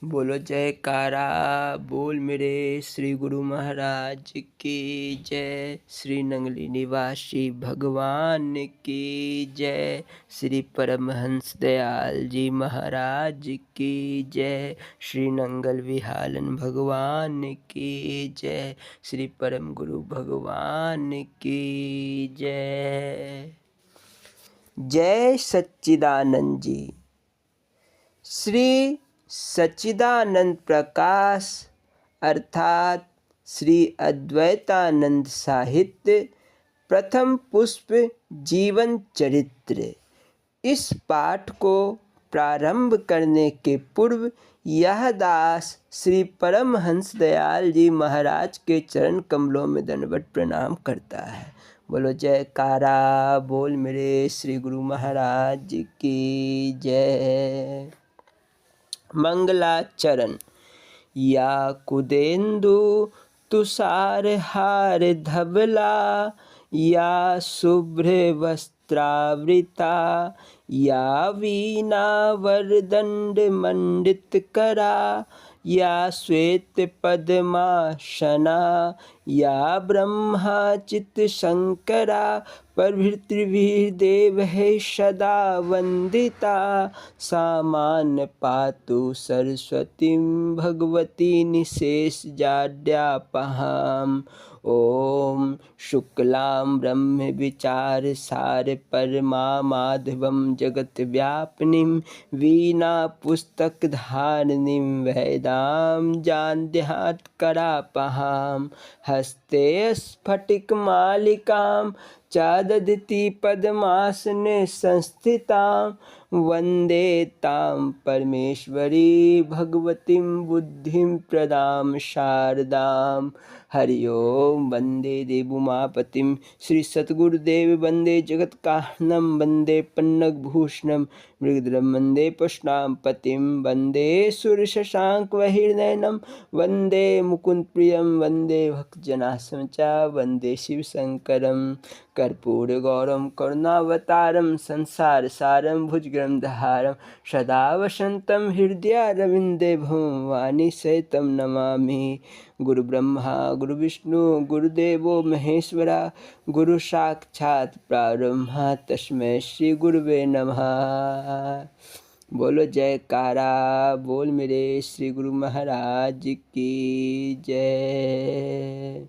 बोलो जयकारा बोल मेरे श्री गुरु महाराज की जय। श्री नंगली निवासी भगवान की जय। श्री परमहंस दयाल जी महाराज की जय। श्री नंगल विहालन भगवान की जय। श्री परम गुरु भगवान की जय। जय सच्चिदानंद जी। श्री सच्चिदानंद प्रकाश अर्थात श्री अद्वैतानंद साहित्य प्रथम पुष्प जीवन चरित्र। इस पाठ को प्रारंभ करने के पूर्व यह दास श्री परमहंस दयाल जी महाराज के चरण कमलों में दंडवत प्रणाम करता है। बोलो जयकारा बोल मेरे श्री गुरु महाराज की जय। मंगलाचरण। या कुदेन्दु तुषार हार धवला, या शुभ्र वस्त्रावृता, या वीणा वरदंड मंडित करा, या श्वेत पद्मासना, या ब्रह्माचित शंकरा, प्रभृतिर्देव सदा वंदिता, सामान्य पातु सरस्वतीं भगवती निशेष जाड्यापहाम्। ओम शुक्लां ब्रह्म विचार सार परमा माधवं जगत व्यापिनीं, वीणा पुस्तक धारिणीं वेदां जान्ध्यात् करापहाम्। हस्ते स्फटिक मालिकां चादधति पद्मासने संस्थितां, वन्दे तां परमेश्वरी भगवतीं बुद्धिं प्रदां शारदां। हरि ओम। वंदे देवोमापतिं श्री सद्गुरुदेव, वंदे जगत्कारणं, वंदे पन्नगभूषणं मृगधरं, वंदे पशुपतिं, वंदे सूर्यशशाङ्कवह्निनयनं, वंदे मुकुन्दप्रियं, वंदे भक्तजनाश्रयं च, वंदे शिवशङ्करं कर्पूरगौरं करुणावतारं, संसारसारं भुजगन्धहारं, सदा वसन्तं हृदयारविन्दे भवानी सहितं नमामि। गुरु ब्रह्मा गुरु विष्णु गुरुदेवो महेश्वरा, गुरु साक्षात् परब्रह्म तस्मै श्री गुरुवे नमः। बोलो जयकारा बोल मेरे श्री गुरु महाराज की जय।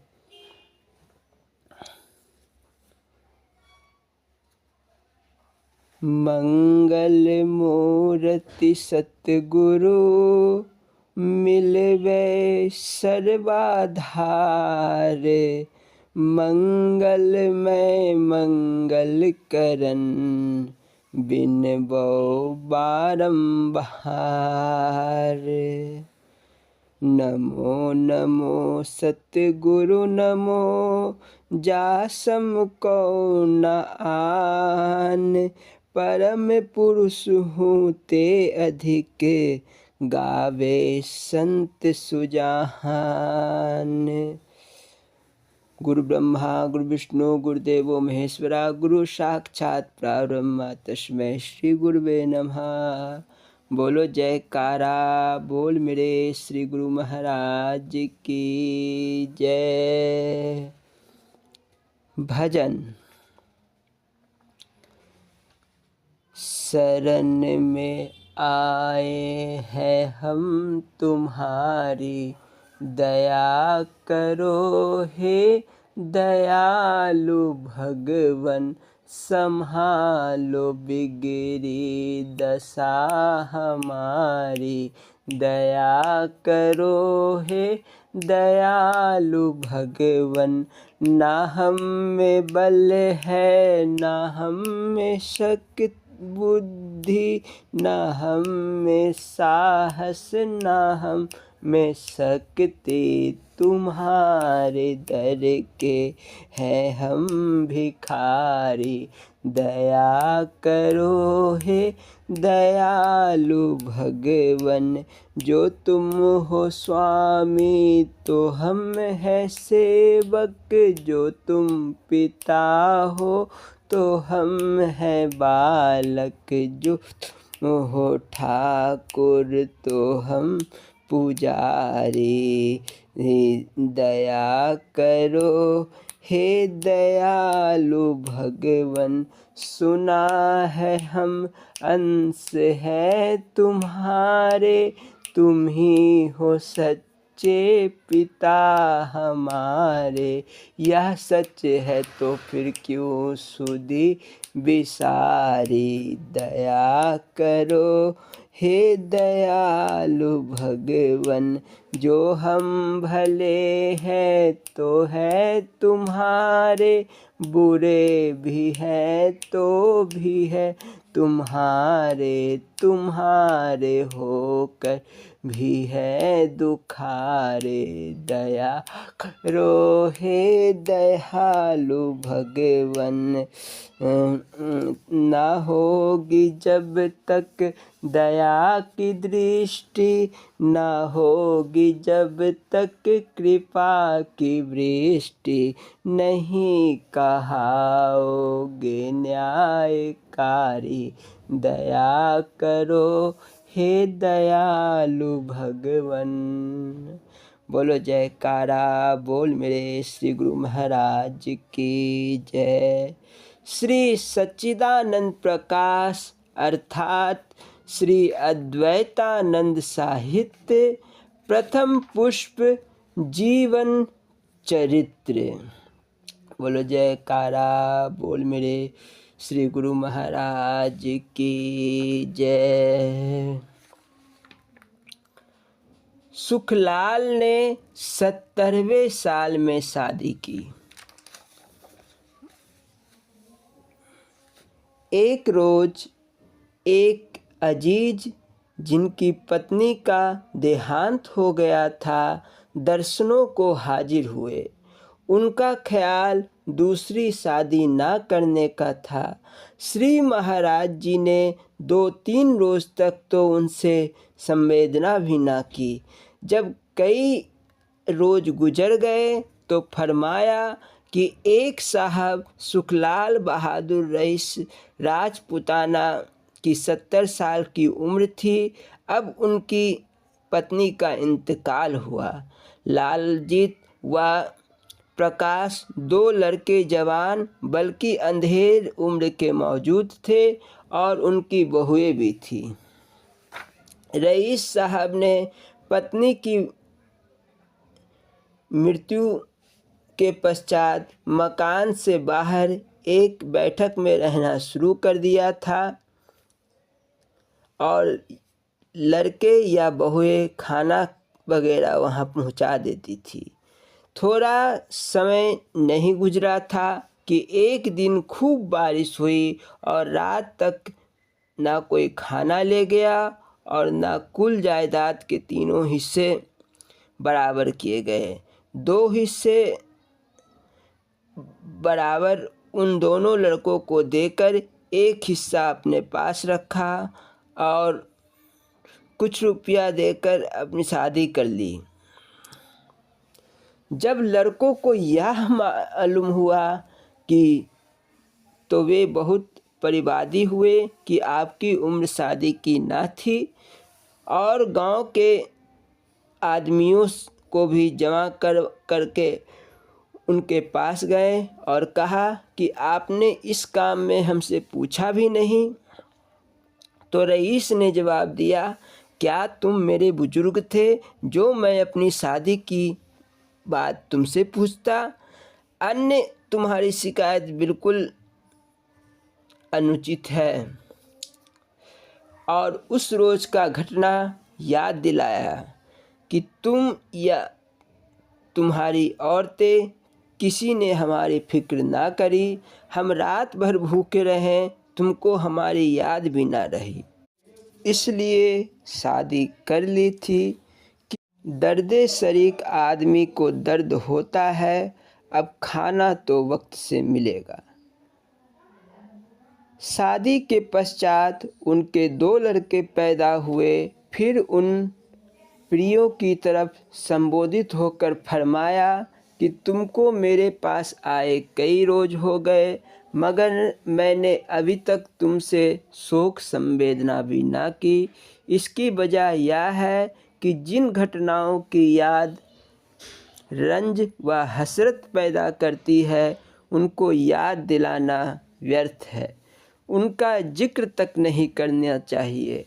मंगल मूर्ति सतगुरु, मिलवे सर्वाधार, मंगलमय मंगल करन, बिनबो बारंबार। नमो नमो सतगुरु नमो, जासम को न आन, परम पुरुष हूँ ते अधिक, गावे संत सुजान। गुरु ब्रह्मा गुरु विष्णु गुरुदेवो महेश्वरा, गुरु साक्षात् परब्रह्म तस्मै श्री गुरुवे नमः। बोलो जयकारा बोल मेरे श्री गुरु महाराज की जय। भजन। शरण में आए हैं हम तुम्हारी, दया करो हे दयालु भगवन, संभालो बिगड़ी दशा हमारी, दया करो हे दयालु भगवन। ना हम में बल है ना हम में शक्ति बुद्धि, ना हम में साहस ना हम में शक्ति, तुम्हारे दर के हैं हम भिखारी, दया करो हे दयालु भगवन। जो तुम हो स्वामी तो हम है सेवक, जो तुम पिता हो तो हम हैं बालक, जो हो ठाकुर तो हम पुजारी। दया करो हे दयालु भगवन, सुना है हम अंश है तुम्हारे। तुम ही हो सच्चे पिता हमारे। यह सच है तो फिर क्यों सुधि बिसारी। दया करो हे दयालु भगवन, जो हम भले हैं तो है तुम्हारे। बुरे भी हैं तो भी है तुम्हारे। तुम्हारे होकर भी है दुखारे। दया करो हे दयालु भगवन, ना होगी जब तक दया की दृष्टि। ना होगी जब तक कृपा की वृष्टि। नहीं कहाओगे न्यायकारी। दया करो हे दयालु भगवन। बोलो जयकारा बोल मेरे श्री गुरु महाराज की जय। श्री सच्चिदानंद प्रकाश अर्थात श्री अद्वैतानंद साहित्य प्रथम पुष्प जीवन चरित्र। बोलो जयकारा बोल मेरे श्री गुरु महाराज की जय। सुखलाल ने 70वें साल में शादी की। एक रोज एक अजीज जिनकी पत्नी का देहांत हो गया था, दर्शनों को हाजिर हुए। उनका ख्याल दूसरी शादी ना करने का था। श्री महाराज जी ने 2-3 रोज तक तो उनसे संवेदना भी ना की। जब कई रोज गुजर गए तो फरमाया कि एक साहब सुखलाल बहादुर रईस राजपुताना की 70 साल की उम्र थी। अब उनकी पत्नी का इंतकाल हुआ। लालजीत व प्रकाश 2 लड़के जवान बल्कि अंधेर उम्र के मौजूद थे और उनकी बहुएं भी थी। रईस साहब ने पत्नी की मृत्यु के पश्चात मकान से बाहर एक बैठक में रहना शुरू कर दिया था और लड़के या बहुएं खाना वगैरह वहाँ पहुँचा देती थी। थोड़ा समय नहीं गुजरा था कि एक दिन खूब बारिश हुई और रात तक ना कोई खाना ले गया और ना कुल जायदाद के 3 हिस्से बराबर किए गए। 2 हिस्से बराबर उन दोनों लड़कों को देकर एक हिस्सा अपने पास रखा और कुछ रुपया देकर अपनी शादी कर ली। जब लड़कों को यह मालूम हुआ कि तो वे बहुत परिवादी हुए कि आपकी उम्र शादी की ना थी और गांव के आदमियों को भी जमा करके उनके पास गए और कहा कि आपने इस काम में हमसे पूछा भी नहीं। तो रईस ने जवाब दिया, क्या तुम मेरे बुजुर्ग थे जो मैं अपनी शादी की बात तुमसे पूछता? अन्य तुम्हारी शिकायत बिल्कुल अनुचित है। और उस रोज का घटना याद दिलाया कि तुम या तुम्हारी औरतें किसी ने हमारी फिक्र ना करी। हम रात भर भूखे रहें, तुमको हमारी याद भी ना रही, इसलिए शादी कर ली थी। दर्दे शरीक आदमी को दर्द होता है, अब खाना तो वक्त से मिलेगा। शादी के पश्चात उनके 2 लड़के पैदा हुए। फिर उन प्रियों की तरफ संबोधित होकर फरमाया कि तुमको मेरे पास आए कई रोज हो गए, मगर मैंने अभी तक तुमसे शोक संवेदना भी ना की। इसकी वजह यह है कि जिन घटनाओं की याद रंज व हसरत पैदा करती है उनको याद दिलाना व्यर्थ है, उनका जिक्र तक नहीं करना चाहिए।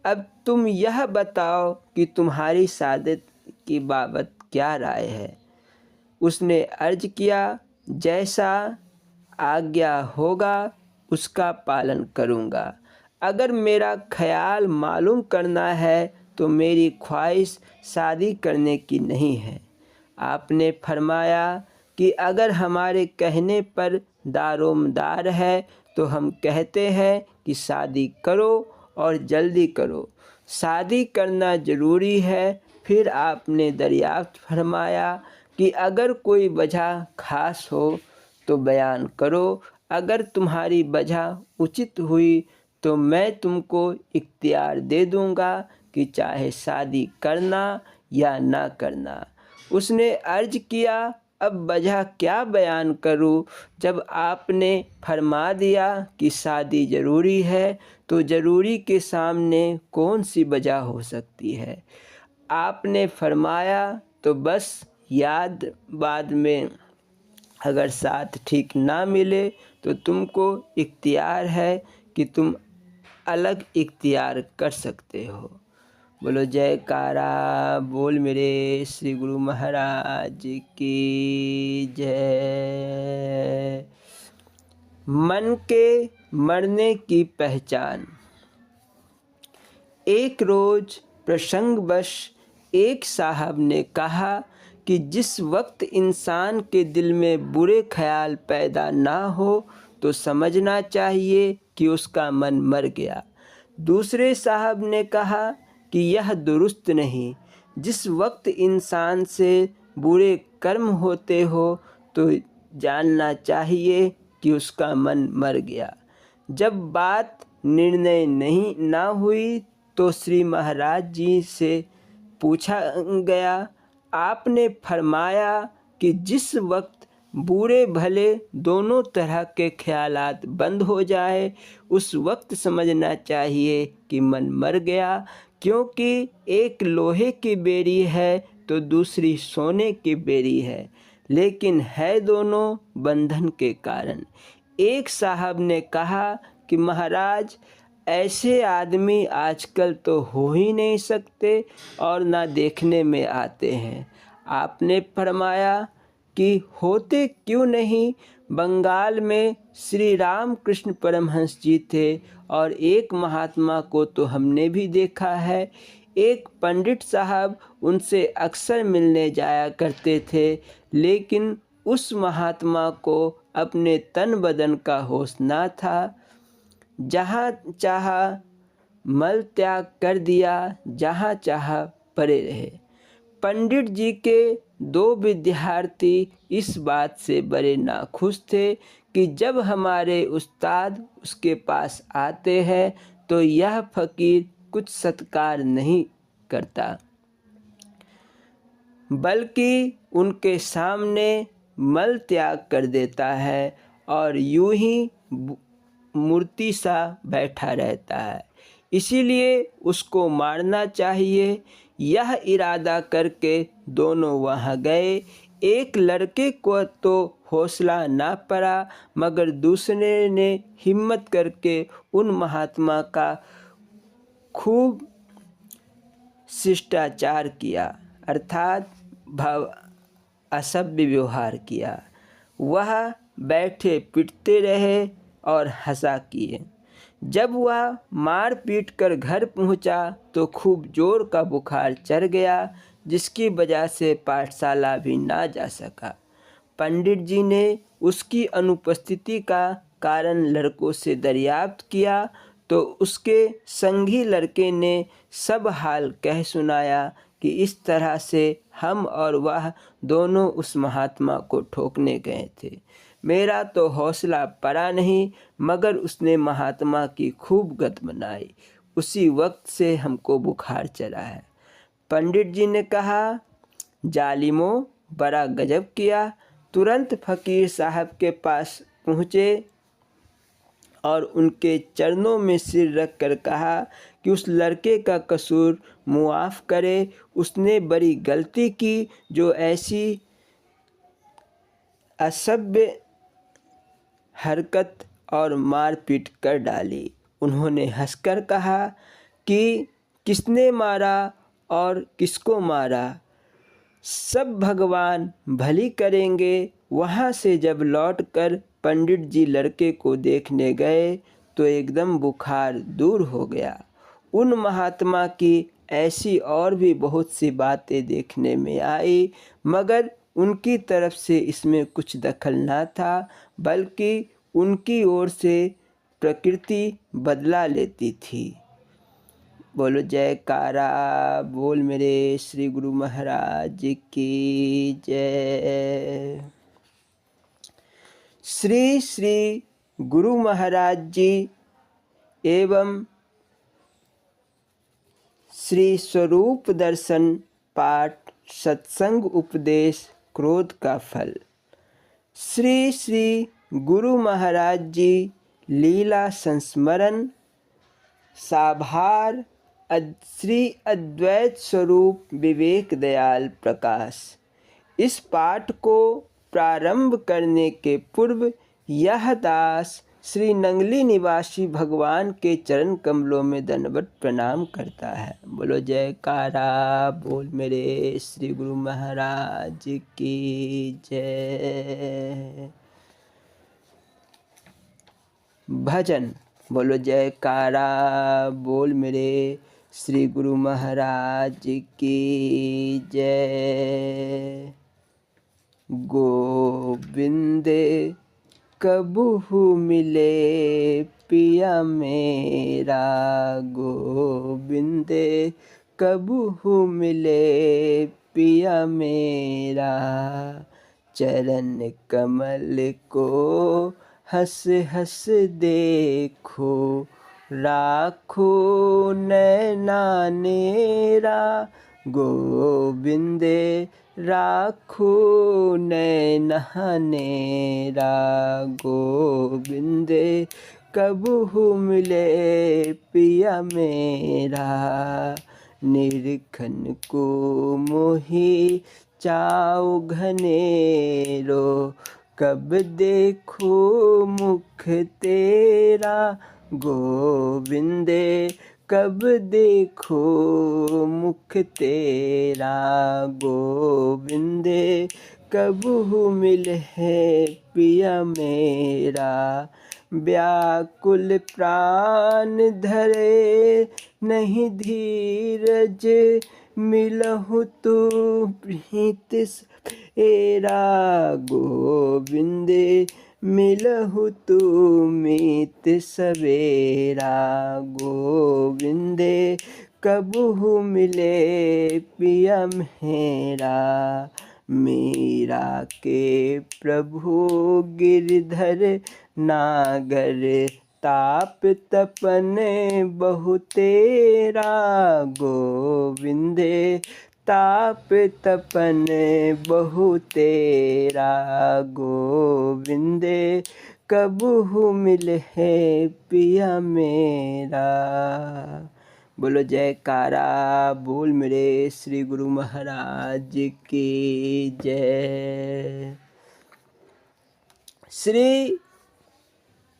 अब तुम यह बताओ कि तुम्हारी सादत की बाबत क्या राय है। उसने अर्ज किया, जैसा आज्ञा होगा उसका पालन करूँगा। अगर मेरा ख्याल मालूम करना है तो मेरी ख्वाहिश शादी करने की नहीं है। आपने फरमाया कि अगर हमारे कहने पर दारोमदार है तो हम कहते हैं कि शादी करो और जल्दी करो। शादी करना ज़रूरी है। फिर आपने दरियाफ्त फरमाया कि अगर कोई वजह ख़ास हो तो बयान करो। अगर तुम्हारी वजह उचित हुई तो मैं तुमको इख्तियार दे दूँगा कि चाहे शादी करना या ना करना। उसने अर्ज किया, अब वजह क्या बयान करूं? जब आपने फरमा दिया कि शादी ज़रूरी है तो ज़रूरी के सामने कौन सी वजह हो सकती है। आपने फरमाया तो बस याद बाद में अगर साथ ठीक ना मिले तो तुमको इख्तियार है कि तुम अलग इख्तियार कर सकते हो। बोलो जयकारा बोल मेरे श्री गुरु महाराज की जय। मन के मरने की पहचान। एक रोज प्रसंगवश एक साहब ने कहा कि जिस वक्त इंसान के दिल में बुरे ख्याल पैदा ना हो तो समझना चाहिए कि उसका मन मर गया। दूसरे साहब ने कहा कि यह दुरुस्त नहीं। जिस वक्त इंसान से बुरे कर्म होते हो तो जानना चाहिए कि उसका मन मर गया। जब बात निर्णय नहीं ना हुई तो श्री महाराज जी से पूछा गया। आपने फरमाया कि जिस वक्त बुरे भले दोनों तरह के ख्यालात बंद हो जाए उस वक्त समझना चाहिए कि मन मर गया, क्योंकि एक लोहे की बेड़ी है तो दूसरी सोने की बेड़ी है, लेकिन है दोनों बंधन के कारण। एक साहब ने कहा कि महाराज, ऐसे आदमी आजकल तो हो ही नहीं सकते और ना देखने में आते हैं। आपने फरमाया कि होते क्यों नहीं। बंगाल में श्री राम कृष्ण परमहंस जी थे और एक महात्मा को तो हमने भी देखा है। एक पंडित साहब उनसे अक्सर मिलने जाया करते थे, लेकिन उस महात्मा को अपने तन बदन का होश ना था। जहाँ चाहा मल त्याग कर दिया, जहाँ चाहा पड़े रहे। पंडित जी के दो विद्यार्थी इस बात से बड़े नाखुश थे कि जब हमारे उस्ताद उसके पास आते हैं तो यह फकीर कुछ सत्कार नहीं करता, बल्कि उनके सामने मल त्याग कर देता है और यूं ही मूर्ति सा बैठा रहता है। इसीलिए उसको मारना चाहिए। यह इरादा करके दोनों वहाँ गए। एक लड़के को तो हौसला ना पड़ा, मगर दूसरे ने हिम्मत करके उन महात्मा का खूब शिष्टाचार किया, अर्थात असभ्य व्यवहार किया। वह बैठे पिटते रहे और हंसा किए। जब वह मार पीट कर घर पहुंचा तो खूब जोर का बुखार चढ़ गया, जिसकी वजह से पाठशाला भी ना जा सका। पंडित जी ने उसकी अनुपस्थिति का कारण लड़कों से दरियाफ्त किया तो उसके संगी लड़के ने सब हाल कह सुनाया कि इस तरह से हम और वह दोनों उस महात्मा को ठोकने गए थे। मेरा तो हौसला पड़ा नहीं, मगर उसने महात्मा की खूब गत बनाई। उसी वक्त से हमको बुखार चढ़ा है। पंडित जी ने कहा, जालिमों, बड़ा गजब किया। तुरंत फकीर साहब के पास पहुँचे और उनके चरणों में सिर रख कर कहा कि उस लड़के का कसूर मुआफ़ करे। उसने बड़ी गलती की जो ऐसी असभ्य हरकत और मारपीट कर डाली। उन्होंने हंसकर कहा कि किसने मारा और किसको मारा, सब भगवान भली करेंगे। वहाँ से जब लौटकर पंडित जी लड़के को देखने गए तो एकदम बुखार दूर हो गया। उन महात्मा की ऐसी और भी बहुत सी बातें देखने में आई, मगर उनकी तरफ से इसमें कुछ दखल न था, बल्कि उनकी ओर से प्रकृति बदला लेती थी। बोलो जयकारा बोल मेरे श्री गुरु महाराज की जय। श्री श्री गुरु महाराज जी एवं श्री स्वरूप दर्शन पाठ सत्संग उपदेश क्रोध का फल। श्री श्री गुरु महाराज जी लीला संस्मरण साभार श्री अद्वैत स्वरूप विवेक दयाल प्रकाश। इस पाठ को प्रारंभ करने के पूर्व यह दास श्री नंगली निवासी भगवान के चरण कमलों में दंडवत प्रणाम करता है। बोलो जयकारा बोल मेरे श्री गुरु महाराज की जय। भजन। बोलो जयकारा बोल मेरे श्री गुरु महाराज की जय। गोविंद कबहु मिले पिया मेरा, गोविंद कबहु मिले पिया मेरा, चरण कमल को हंस हंस देखो, राखो नैना नेरा, गोविंद राखो नैना नेरा, गोविंद कबहु मिले पिया मेरा, निरखन को मोहि चाओ घनेरो, कब देखो मुख तेरा, गोविंद कब देखो मुख तेरा, गोविंद कबहु मिले पिया मेरा, व्याकुल प्राण धरे नहीं धीरज, मिलहु तू प्रीत सवेरा, गोविंद मिलहु तू मीत सवेरा, गोविंद कबहु मिले पिया मेरा, मीरा के प्रभु गिरधर नागर, ताप तपन बहु तेरा, गोविंद ताप तपन बहु तेरा, गोविंद कबहु मिले पिया मेरा। बोलो जयकारा बोल मेरे श्री गुरु महाराज की जय। श्री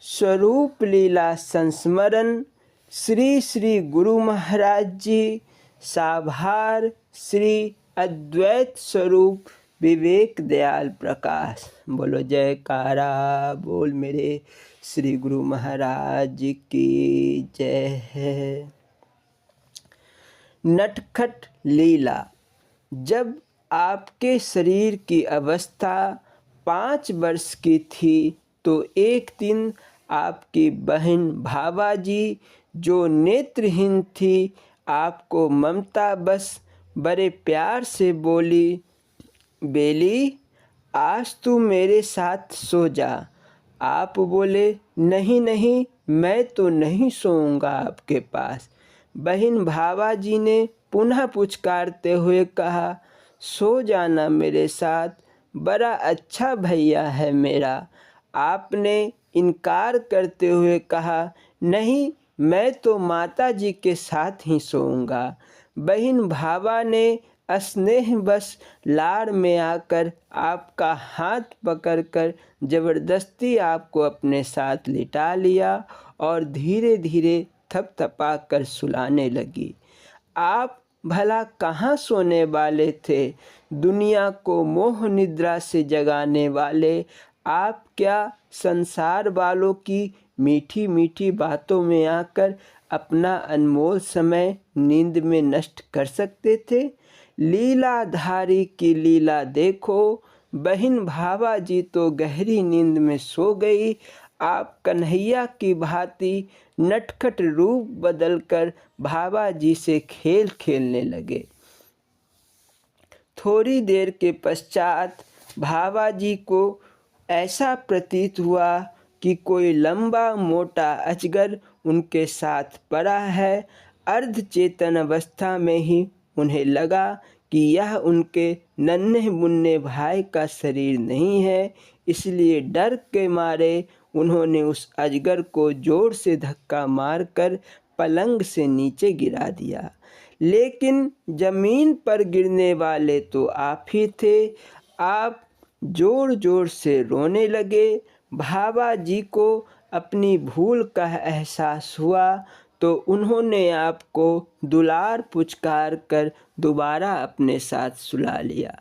स्वरूप लीला संस्मरण श्री श्री गुरु महाराज जी साभार श्री अद्वैत स्वरूप विवेक दयाल प्रकाश। बोलो जयकारा बोल मेरे श्री गुरु महाराज की जय। नटखट लीला। जब आपके शरीर की अवस्था 5 वर्ष की थी तो एक दिन आपकी बहन भावाजी जो नेत्रहीन थी आपको ममता बस बड़े प्यार से बोली, बेली आज तू मेरे साथ सो जा। आप बोले नहीं नहीं मैं तो नहीं सोऊंगा आपके पास। बहन भावाजी ने पुनः पुचकारते हुए कहा, सो जाना मेरे साथ, बड़ा अच्छा भैया है मेरा। आपने इनकार करते हुए कहा, नहीं, मैं तो माता जी के साथ ही सोऊंगा। बहन भावा ने स्नेहवश लाड़ में आकर आपका हाथ पकड़कर जबरदस्ती आपको अपने साथ लिटा लिया और धीरे धीरे थपथपा कर सुलाने लगी। आप भला कहाँ सोने वाले थे? दुनिया को मोह निद्रा से जगाने वाले आप क्या संसार वालों की मीठी मीठी बातों में आकर अपना अनमोल समय नींद में नष्ट कर सकते थे? लीलाधारी की लीला देखो। बहन भावा जी तो गहरी नींद में सो गई। आप कन्हैया की भांति नटखट रूप बदलकर भावा जी से खेल खेलने लगे। थोड़ी देर के पश्चात भावा जी को ऐसा प्रतीत हुआ कि कोई लंबा मोटा अजगर उनके साथ पड़ा है। अर्ध चेतन अवस्था में ही उन्हें लगा कि यह उनके नन्हे मुन्ने भाई का शरीर नहीं है, इसलिए डर के मारे उन्होंने उस अजगर को जोर से धक्का मारकर पलंग से नीचे गिरा दिया। लेकिन ज़मीन पर गिरने वाले तो आप ही थे। आप जोर जोर से रोने लगे। भावा जी को अपनी भूल का एहसास हुआ तो उन्होंने आपको दुलार पुचकार कर दोबारा अपने साथ सुला लिया।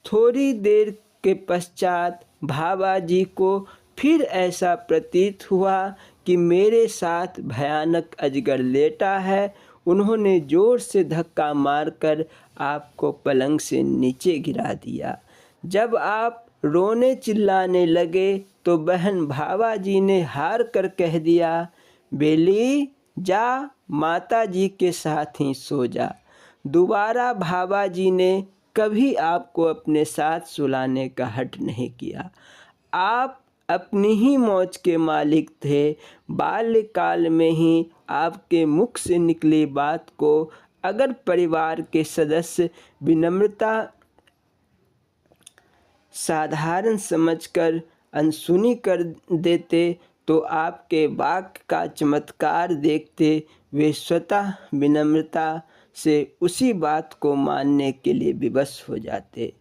थोड़ी देर के पश्चात भावा जी को फिर ऐसा प्रतीत हुआ कि मेरे साथ भयानक अजगर लेटा है। उन्होंने जोर से धक्का मारकर आपको पलंग से नीचे गिरा दिया। जब आप रोने चिल्लाने लगे तो बहन भावा जी ने हार कर कह दिया, बेली जा माता जी के साथ ही सो जा। दोबारा भावा जी ने कभी आपको अपने साथ सुलाने का हठ नहीं किया। आप अपनी ही मौज के मालिक थे। बाल्यकाल में ही आपके मुख से निकली बात को अगर परिवार के सदस्य विनम्रता साधारण समझकर अनसुनी कर देते तो आपके वाक्य का चमत्कार देखते वे स्वतः विनम्रता से उसी बात को मानने के लिए विवश हो जाते।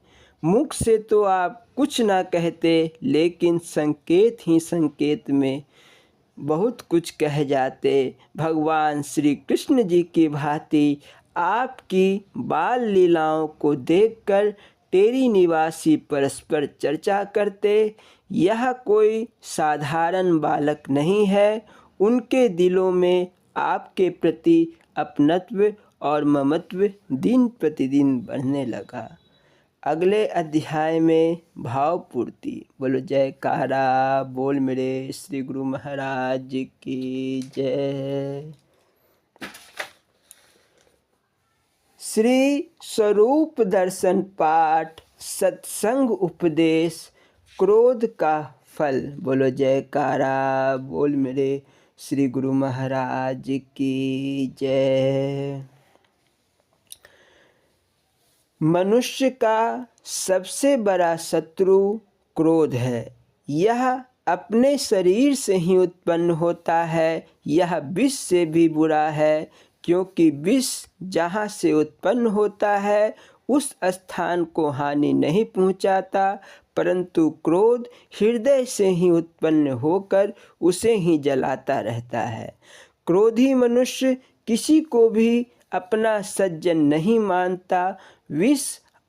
मुख से तो आप कुछ ना कहते, लेकिन संकेत ही संकेत में बहुत कुछ कह जाते। भगवान श्री कृष्ण जी की भांति आपकी बाल लीलाओं को देखकर टेरी निवासी परस्पर चर्चा करते। यह कोई साधारण बालक नहीं है। उनके दिलों में आपके प्रति अपनत्व और ममत्व दिन प्रतिदिन बढ़ने लगा। अगले अध्याय में भावपूर्ति। बोलो जयकारा बोल मेरे श्री गुरु महाराज जी की जय। श्री स्वरूप दर्शन पाठ सत्संग उपदेश क्रोध का फल। बोलो जयकारा बोल मेरे श्री गुरु महाराज की जय। मनुष्य का सबसे बड़ा शत्रु क्रोध है। यह अपने शरीर से ही उत्पन्न होता है। यह विष से भी बुरा है, क्योंकि विष जहाँ से उत्पन्न होता है उस स्थान को हानि नहीं पहुँचाता, परंतु क्रोध हृदय से ही उत्पन्न होकर उसे ही जलाता रहता है। क्रोधी मनुष्य किसी को भी अपना सज्जन नहीं मानता। विष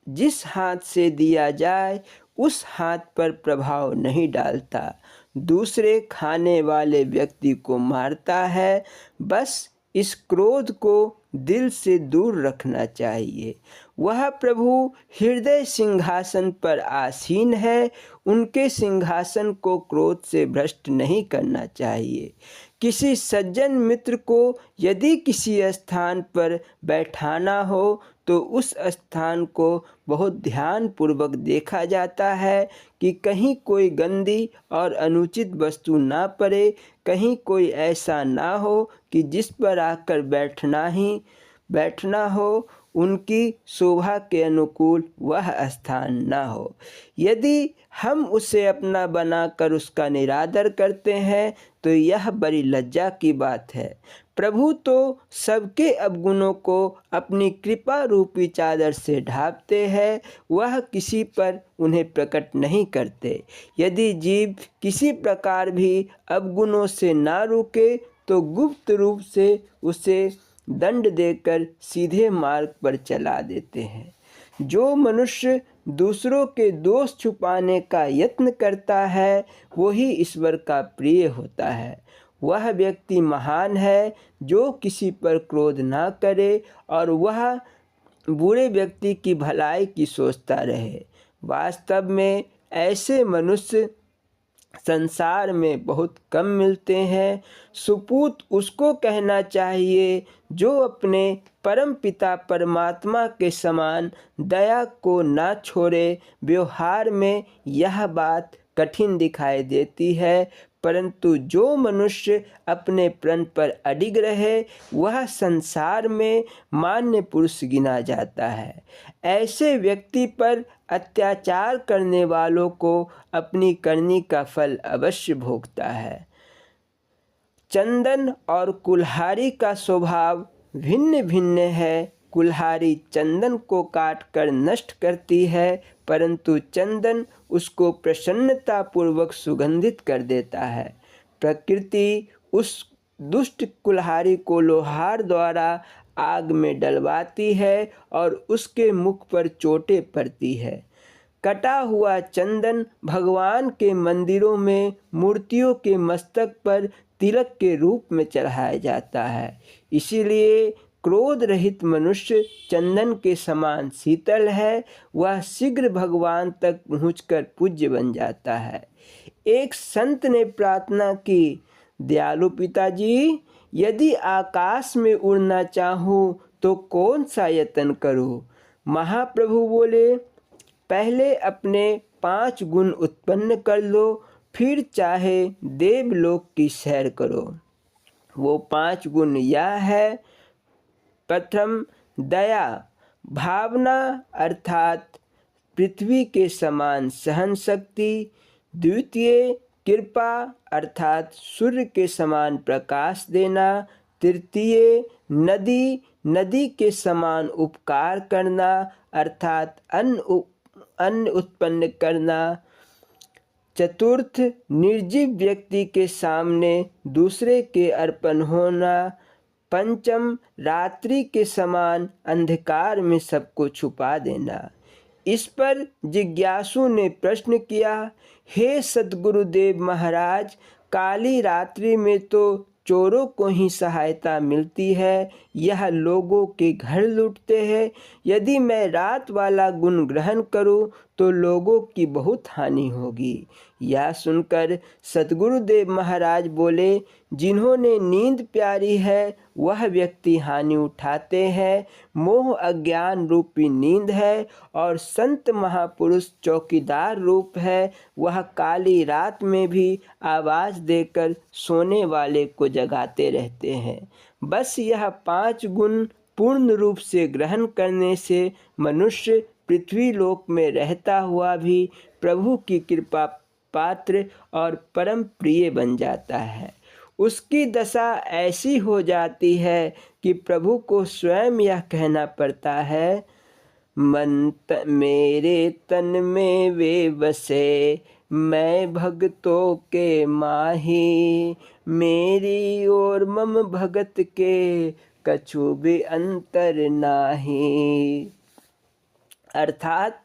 जिस हाथ से दिया जाए उस हाथ पर प्रभाव नहीं डालता, दूसरे खाने वाले व्यक्ति को मारता है। बस इस क्रोध को दिल से दूर रखना चाहिए। वह प्रभु हृदय सिंहासन पर आसीन है। उनके सिंहासन को क्रोध से भ्रष्ट नहीं करना चाहिए। किसी सज्जन मित्र को यदि किसी स्थान पर बैठाना हो तो उस स्थान को बहुत ध्यानपूर्वक देखा जाता है कि कहीं कोई गंदी और अनुचित वस्तु ना पड़े, कहीं कोई ऐसा ना हो कि जिस पर आकर बैठना हो उनकी शोभा के अनुकूल वह स्थान न हो। यदि हम उसे अपना बनाकर उसका निरादर करते हैं तो यह बड़ी लज्जा की बात है। प्रभु तो सबके अवगुणों को अपनी कृपा रूपी चादर से ढांपते हैं, वह किसी पर उन्हें प्रकट नहीं करते। यदि जीव किसी प्रकार भी अवगुणों से ना रुके तो गुप्त रूप से उसे दंड देकर सीधे मार्ग पर चला देते हैं। जो मनुष्य दूसरों के दोष छुपाने का यत्न करता है वही ईश्वर का प्रिय होता है। वह व्यक्ति महान है जो किसी पर क्रोध ना करे और वह बुरे व्यक्ति की भलाई की सोचता रहे। वास्तव में ऐसे मनुष्य संसार में बहुत कम मिलते हैं। सुपूत उसको कहना चाहिए जो अपने परम पिता परमात्मा के समान दया को ना छोड़े। व्यवहार में यह बात कठिन दिखाई देती है, परंतु जो मनुष्य अपने प्रण पर अडिग रहे वह संसार में मान्य पुरुष गिना जाता है। ऐसे व्यक्ति पर अत्याचार करने वालों को अपनी करनी का फल अवश्य भोगता है। चंदन और कुल्हाड़ी का स्वभाव भिन्न भिन्न है। कुल्हाड़ी चंदन को काट कर नष्ट करती है, परंतु चंदन उसको प्रसन्नतापूर्वक सुगंधित कर देता है। प्रकृति उस दुष्ट कुल्हाड़ी को लोहार द्वारा आग में डलवाती है और उसके मुख पर चोटें पड़ती है। कटा हुआ चंदन भगवान के मंदिरों में मूर्तियों के मस्तक पर तिलक के रूप में चढ़ाया जाता है। इसीलिए क्रोध रहित मनुष्य चंदन के समान शीतल है। वह शीघ्र भगवान तक पहुंचकर पूज्य बन जाता है। एक संत ने प्रार्थना की, दयालु पिताजी, यदि आकाश में उड़ना चाहूँ तो कौन सा यत्न करूँ? महाप्रभु बोले, पहले अपने 5 गुण उत्पन्न कर लो, फिर चाहे देवलोक की सैर करो। वो 5 गुण यह है। प्रथम, दया भावना अर्थात पृथ्वी के समान सहन शक्ति। द्वितीय, कृपा अर्थात सूर्य के समान प्रकाश देना। तृतीय, नदी के समान उपकार करना अर्थात अन्न उत्पन्न करना। चतुर्थ, निर्जीव व्यक्ति के सामने दूसरे के अर्पण होना। पंचम, रात्रि के समान अंधकार में सबको छुपा देना। इस पर जिज्ञासु ने प्रश्न किया, हे सद्गुरुदेव महाराज, काली रात्रि में तो चोरों को ही सहायता मिलती है, यह लोगों के घर लूटते हैं। यदि मैं रात वाला गुण ग्रहण करूं तो लोगों की बहुत हानि होगी। यह सुनकर सद्गुरुदेव महाराज बोले, जिन्होंने नींद प्यारी है वह व्यक्ति हानि उठाते हैं। मोह अज्ञान रूपी नींद है और संत महापुरुष चौकीदार रूप है। वह काली रात में भी आवाज़ देकर सोने वाले को जगाते रहते हैं। बस यह 5 गुण पूर्ण रूप से ग्रहण करने से मनुष्य पृथ्वी लोक में रहता हुआ भी प्रभु की कृपा पात्र और परम प्रिय बन जाता है। उसकी दशा ऐसी हो जाती है कि प्रभु को स्वयं यह कहना पड़ता है, मेरे तन में वे बसे, मैं भगतों के माही, मेरी और मम भगत के कछु भी अंतर नाही। अर्थात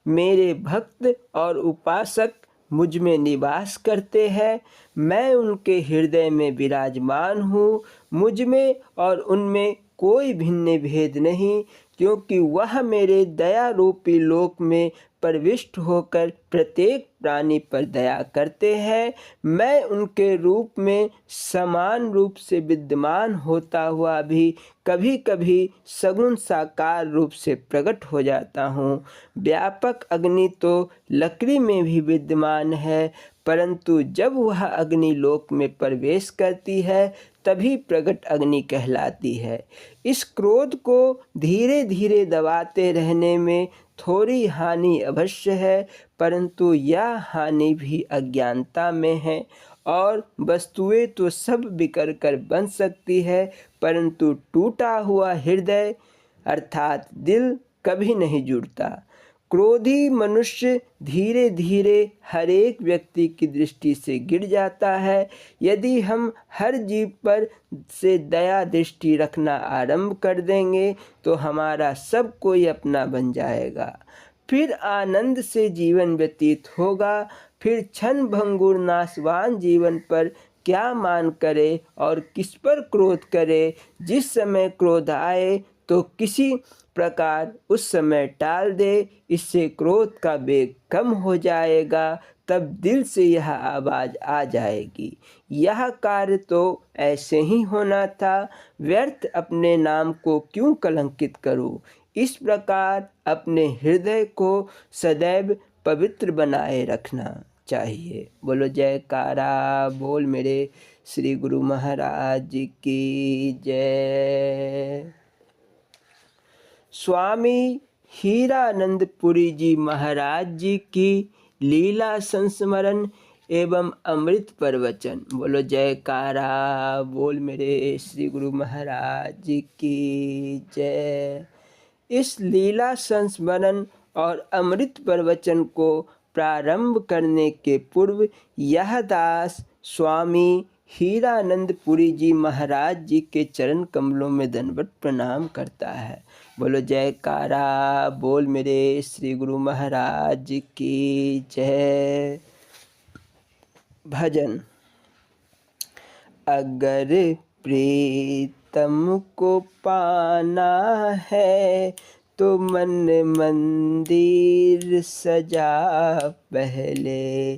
मेरे भक्त और उपासक मुझ में निवास करते हैं, मैं उनके हृदय में विराजमान हूँ। मुझ में और उनमें कोई भिन्न भेद नहीं, क्योंकि वह मेरे दया रूपी लोक में प्रविष्ट होकर प्रत्येक प्राणी पर दया करते हैं। मैं उनके रूप में समान रूप से विद्यमान होता हुआ भी कभी कभी सगुण साकार रूप से प्रकट हो जाता हूँ। व्यापक अग्नि तो लकड़ी में भी विद्यमान है, परंतु जब वह अग्नि लोक में प्रवेश करती है तभी प्रकट अग्नि कहलाती है। इस क्रोध को धीरे धीरे दबाते रहने में थोड़ी हानि अवश्य है, परंतु यह हानि भी अज्ञानता में है। और वस्तुएं तो सब बिखर कर बन सकती है, परंतु टूटा हुआ हृदय अर्थात दिल कभी नहीं जुड़ता। क्रोधी मनुष्य धीरे धीरे हर एक व्यक्ति की दृष्टि से गिर जाता है। यदि हम हर जीव पर से दया दृष्टि रखना आरंभ कर देंगे तो हमारा सब कोई अपना बन जाएगा। फिर आनंद से जीवन व्यतीत होगा। फिर क्षण भंगुर नाशवान जीवन पर क्या मान करे और किस पर क्रोध करे। जिस समय क्रोध आए तो किसी प्रकार उस समय टाल दे, इससे क्रोध का वेग कम हो जाएगा। तब दिल से यह आवाज़ आ जाएगी, यह कार्य तो ऐसे ही होना था, व्यर्थ अपने नाम को क्यों कलंकित करूं। इस प्रकार अपने हृदय को सदैव पवित्र बनाए रखना चाहिए। बोलो जयकारा बोल मेरे श्री गुरु महाराज की जय। स्वामी हीरानंदपुरी जी महाराज जी की लीला संस्मरण एवं अमृत प्रवचन। बोलो जयकारा बोल मेरे श्री गुरु महाराज जी की जय। इस लीला संस्मरण और अमृत प्रवचन को प्रारंभ करने के पूर्व यह दास स्वामी हीरानंदपुरी जी महाराज जी के चरण कमलों में दंडवत प्रणाम करता है। बोलो जयकारा बोल मेरे श्री गुरु महाराज की जय। भजन। अगर प्रीतम को पाना है तो मन मंदिर सजा पहले,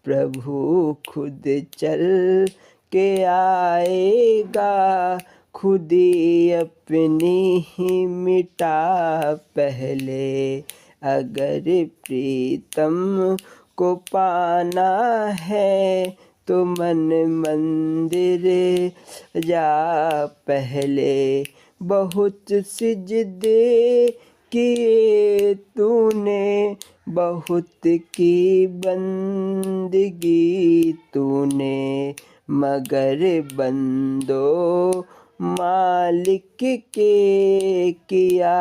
प्रभु खुद चल के आएगा, खुद ही अपनी ही मिटा पहले। अगर प्रीतम को पाना है तो मन मंदिर जा पहले, बहुत सिजदे किए तूने, बहुत की बंदगी तूने, मगर बंदो मालिक के किया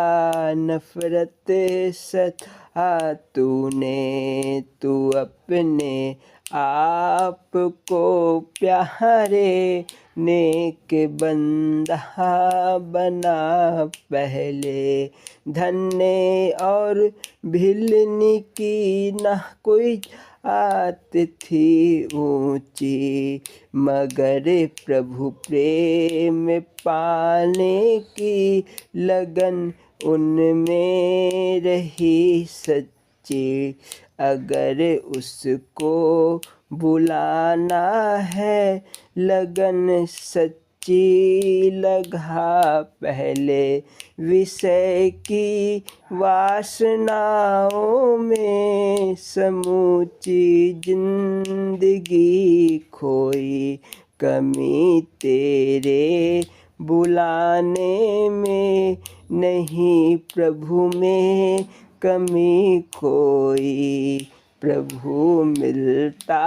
नफरत सता तूने। तू अपने आप को प्यारे नेक बंदा बना पहले। धन्य और भिलनी की न कोई आत थी ऊंची, मगर प्रभु प्रेम पाने की लगन उनमें रही सच्ची। अगर उसको बुलाना है लगन सच्ची लगा पहले, विषय की वासनाओं में समूची जिंदगी खोई। कमी तेरे बुलाने में नहीं, प्रभु में कमी कोई। प्रभु मिलता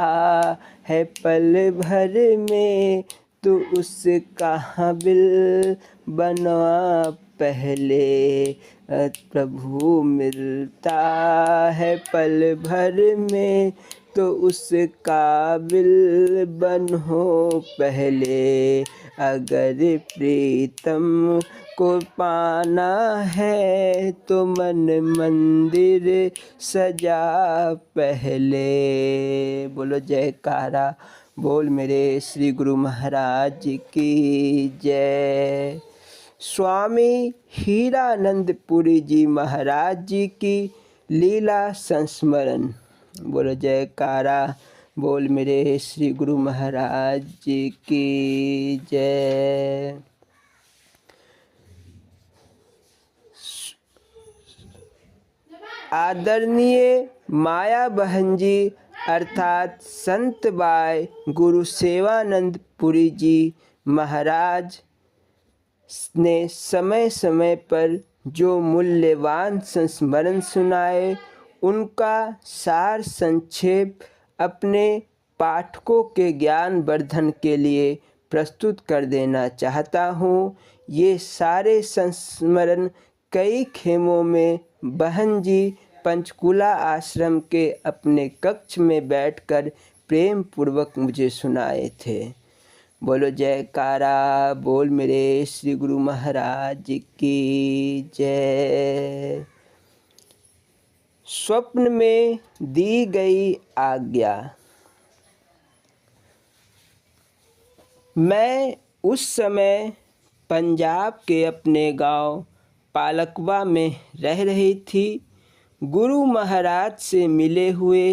है पल भर में, तो उसका बिल बनवा पहले। प्रभु मिलता है पल भर में, तो उसका बिल बनो पहले। अगर प्रीतम को पाना है तो मन मंदिर सजा पहले। बोलो जयकारा बोल मेरे श्री गुरु महाराज की जय। स्वामी हीरानंदपुरी जी महाराज जी की लीला संस्मरण। बोलो जयकारा बोल मेरे श्री गुरु महाराज जी की जय। आदरणीय माया बहन जी अर्थात संत बाई गुरु सेवानंद पुरी जी महाराज ने समय समय पर जो मूल्यवान संस्मरण सुनाए उनका सार संक्षेप अपने पाठकों के ज्ञान वर्धन के लिए प्रस्तुत कर देना चाहता हूँ। ये सारे संस्मरण कई खेमों में बहन जी पंचकूला आश्रम के अपने कक्ष में बैठकर प्रेम पूर्वक मुझे सुनाए थे। बोलो जयकारा बोल मेरे श्री गुरु महाराज की जय। स्वप्न में दी गई आज्ञा। मैं उस समय पंजाब के अपने गांव पालकवा में रह रही थी। गुरु महाराज से मिले हुए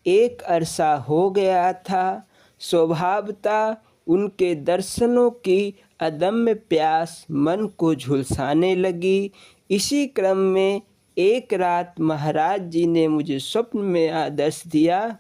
एक अरसा हो गया था। स्वभावतः उनके दर्शनों की अदम्य प्यास मन को झुलसाने लगी। इसी क्रम में एक रात महाराज जी ने मुझे स्वप्न में आदेश दिया,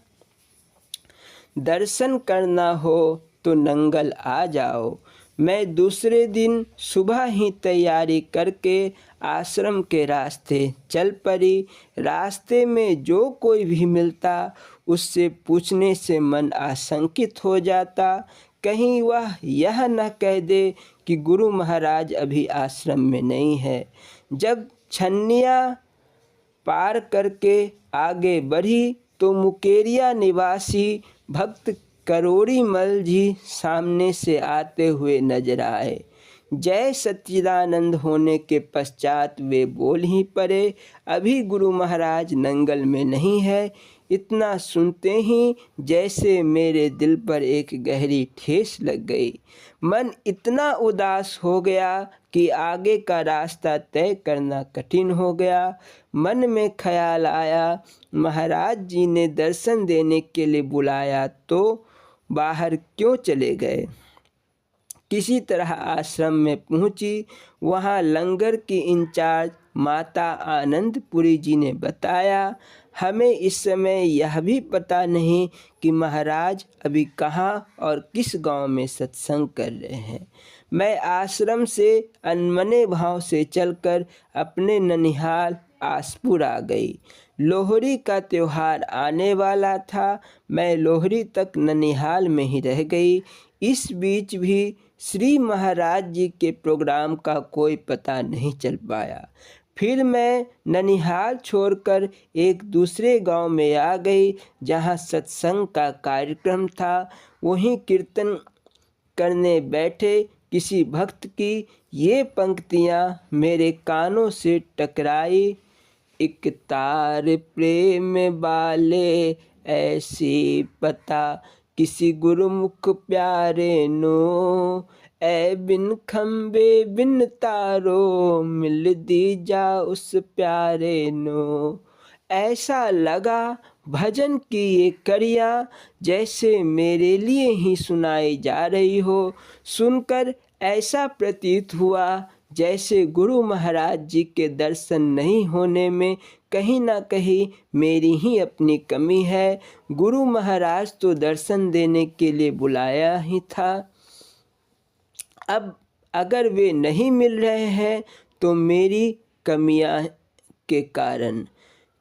दर्शन करना हो तो नंगल आ जाओ। मैं दूसरे दिन सुबह ही तैयारी करके आश्रम के रास्ते चल पड़ी। रास्ते में जो कोई भी मिलता उससे पूछने से मन आशंकित हो जाता, कहीं वह यह न कह दे कि गुरु महाराज अभी आश्रम में नहीं है। जब छन्निया पार करके आगे बढ़ी तो मुकेरिया निवासी भक्त करोड़ी मल जी सामने से आते हुए नजर आए। जय सच्चिदानंद होने के पश्चात वे बोल ही पड़े, अभी गुरु महाराज नंगल में नहीं है। इतना सुनते ही जैसे मेरे दिल पर एक गहरी ठेस लग गई। मन इतना उदास हो गया कि आगे का रास्ता तय करना कठिन हो गया। मन में ख्याल आया, महाराज जी ने दर्शन देने के लिए बुलाया तो बाहर क्यों चले गए। किसी तरह आश्रम में पहुंची। वहां लंगर की इंचार्ज माता आनंदपुरी जी ने बताया, हमें इस समय यह भी पता नहीं कि महाराज अभी कहाँ और किस गांव में सत्संग कर रहे हैं। मैं आश्रम से अनमने भाव से चलकर अपने ननिहाल आसपुर आ गई। लोहड़ी का त्योहार आने वाला था। मैं लोहड़ी तक ननिहाल में ही रह गई। इस बीच भी श्री महाराज जी के प्रोग्राम का कोई पता नहीं चल पाया। फिर मैं ननिहाल छोड़कर एक दूसरे गांव में आ गई जहां सत्संग का कार्यक्रम था। वहीं कीर्तन करने बैठे किसी भक्त की ये पंक्तियां मेरे कानों से टकराई। एक तार प्रेम वाले ऐसी पता, किसी गुरुमुख प्यारे नो, ऐ बिन खम्बे बिन तारो, मिल दी जा उस प्यारे नो। ऐसा लगा भजन की ये कड़ियाँ जैसे मेरे लिए ही सुनाई जा रही हो। सुनकर ऐसा प्रतीत हुआ जैसे गुरु महाराज जी के दर्शन नहीं होने में कहीं ना कहीं मेरी ही अपनी कमी है। गुरु महाराज तो दर्शन देने के लिए बुलाया ही था। अब अगर वे नहीं मिल रहे हैं तो मेरी कमियां के कारण,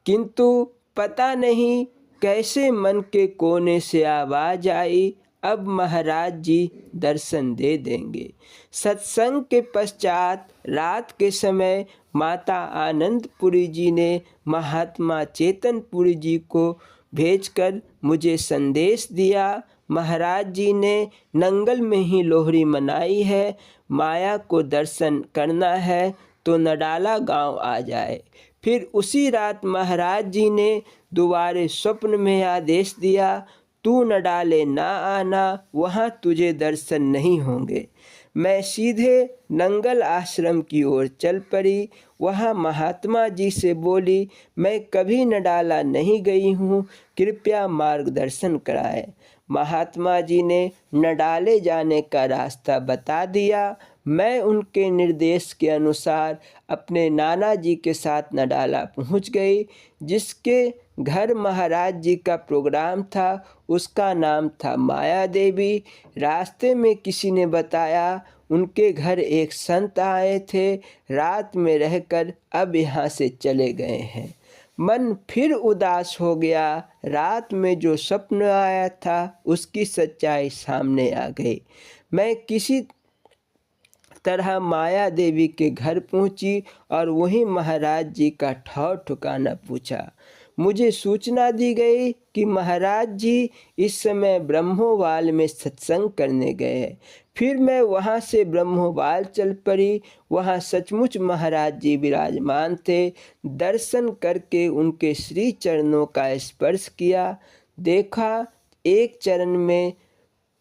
किंतु पता नहीं कैसे मन के कोने से आवाज आई, अब महाराज जी दर्शन दे देंगे। सत्संग के पश्चात रात के समय माता आनंदपुरी जी ने महात्मा चेतनपुरी जी को भेजकर मुझे संदेश दिया, महाराज जी ने नंगल में ही लोहड़ी मनाई है, माया को दर्शन करना है तो नडाला गांव आ जाए। फिर उसी रात महाराज जी ने दोबारे स्वप्न में आदेश दिया, तू नडाले ना आना, वहाँ तुझे दर्शन नहीं होंगे। मैं सीधे नंगल आश्रम की ओर चल पड़ी। वहाँ महात्मा जी से बोली, मैं कभी नडाला नहीं गई हूँ, कृपया मार्गदर्शन कराएं। महात्मा जी ने नडाले जाने का रास्ता बता दिया। मैं उनके निर्देश के अनुसार अपने नाना जी के साथ नडाला पहुँच गई, जिसके घर महाराज जी का प्रोग्राम था, उसका नाम था माया देवी। रास्ते में किसी ने बताया उनके घर एक संत आए थे, रात में रहकर अब यहाँ से चले गए हैं। मन फिर उदास हो गया। रात में जो स्वप्न आया था उसकी सच्चाई सामने आ गई। मैं किसी तरह माया देवी के घर पहुंची और वहीं महाराज जी का ठौर ठिकाना पूछा। मुझे सूचना दी गई कि महाराज जी इस समय ब्रह्मोवाल में सत्संग करने गए हैं। फिर मैं वहाँ से ब्रह्मोवाल चल पड़ी। वहाँ सचमुच महाराज जी विराजमान थे। दर्शन करके उनके श्री चरणों का स्पर्श किया। देखा एक चरण में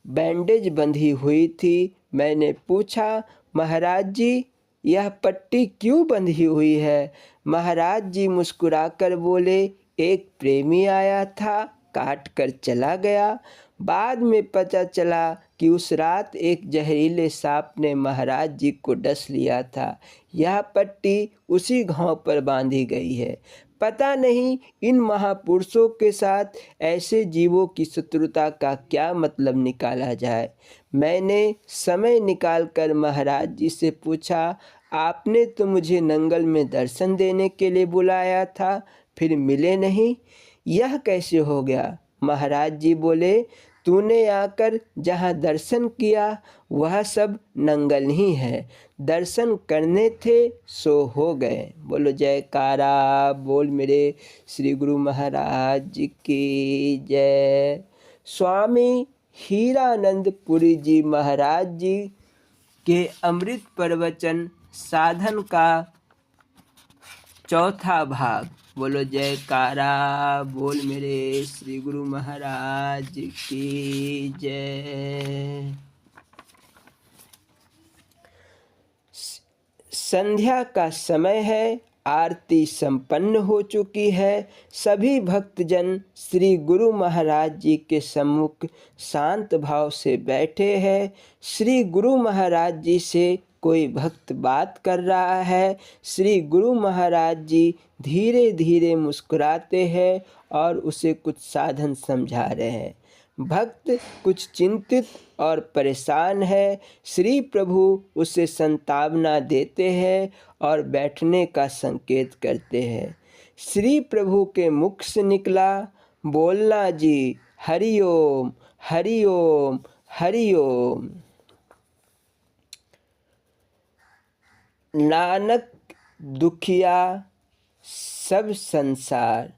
बैंडेज बंधी हुई थी। मैंने पूछा, महाराज जी यह पट्टी क्यों बंधी हुई है? महाराज जी मुस्कुराकर बोले, एक प्रेमी आया था, काट कर चला गया। बाद में पता चला कि उस रात एक जहरीले सांप ने महाराज जी को डस लिया था। यह पट्टी उसी घाव पर बांधी गई है। पता नहीं इन महापुरुषों के साथ ऐसे जीवों की शत्रुता का क्या मतलब निकाला जाए। मैंने समय निकालकर महाराज जी से पूछा, आपने तो मुझे नंगल में दर्शन देने के लिए बुलाया था, फिर मिले नहीं, यह कैसे हो गया? महाराज जी बोले, तूने आकर जहाँ दर्शन किया वह सब नंगल ही है। दर्शन करने थे सो हो गए। बोलो जयकारा बोल मेरे श्री गुरु महाराज जी की जय। स्वामी हीरानंद पुरी जी महाराज जी के अमृत प्रवचन साधन का चौथा भाग। बोलो जयकारा बोल मेरे श्री गुरु महाराज की जय। संध्या का समय है। आरती संपन्न हो चुकी है। सभी भक्तजन श्री गुरु महाराज जी के सम्मुख शांत भाव से बैठे हैं। श्री गुरु महाराज जी से कोई भक्त बात कर रहा है। श्री गुरु महाराज जी धीरे धीरे मुस्कुराते हैं और उसे कुछ साधन समझा रहे हैं। भक्त कुछ चिंतित और परेशान है। श्री प्रभु उसे संतावना देते हैं और बैठने का संकेत करते हैं। श्री प्रभु के मुख से निकला, बोलना जी, हरिओम हरिओम हरिओम। नानक दुखिया सब संसार,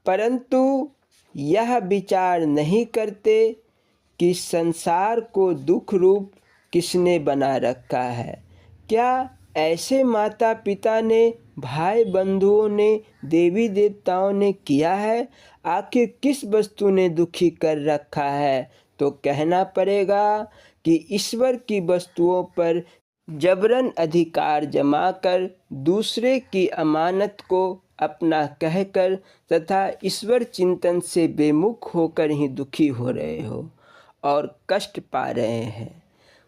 परंतु यह विचार नहीं करते कि संसार को दुख रूप किसने बना रखा है। क्या ऐसे माता पिता ने, भाई बंधुओं ने, देवी देवताओं ने किया है? आखिर किस वस्तु ने दुखी कर रखा है? तो कहना पड़ेगा कि ईश्वर की वस्तुओं पर जबरन अधिकार जमाकर दूसरे की अमानत को अपना कहकर तथा ईश्वर चिंतन से बेमुख होकर ही दुखी हो रहे हो और कष्ट पा रहे हैं।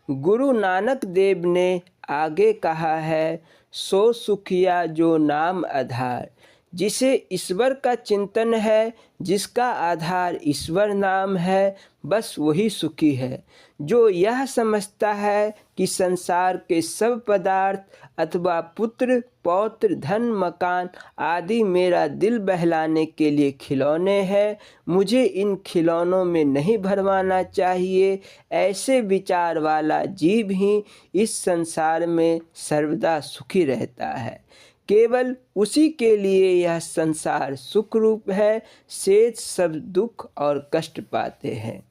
गुरु नानक देव ने आगे कहा है, सो सुखिया जो नाम आधार। जिसे ईश्वर का चिंतन है, जिसका आधार ईश्वर नाम है, बस वही सुखी है। जो यह समझता है कि संसार के सब पदार्थ अथवा पुत्र पौत्र धन मकान आदि मेरा दिल बहलाने के लिए खिलौने हैं, मुझे इन खिलौनों में नहीं भरमाना चाहिए, ऐसे विचार वाला जीव ही इस संसार में सर्वदा सुखी रहता है। केवल उसी के लिए यह संसार सुख रूप है, शेष सब दुख और कष्ट पाते हैं।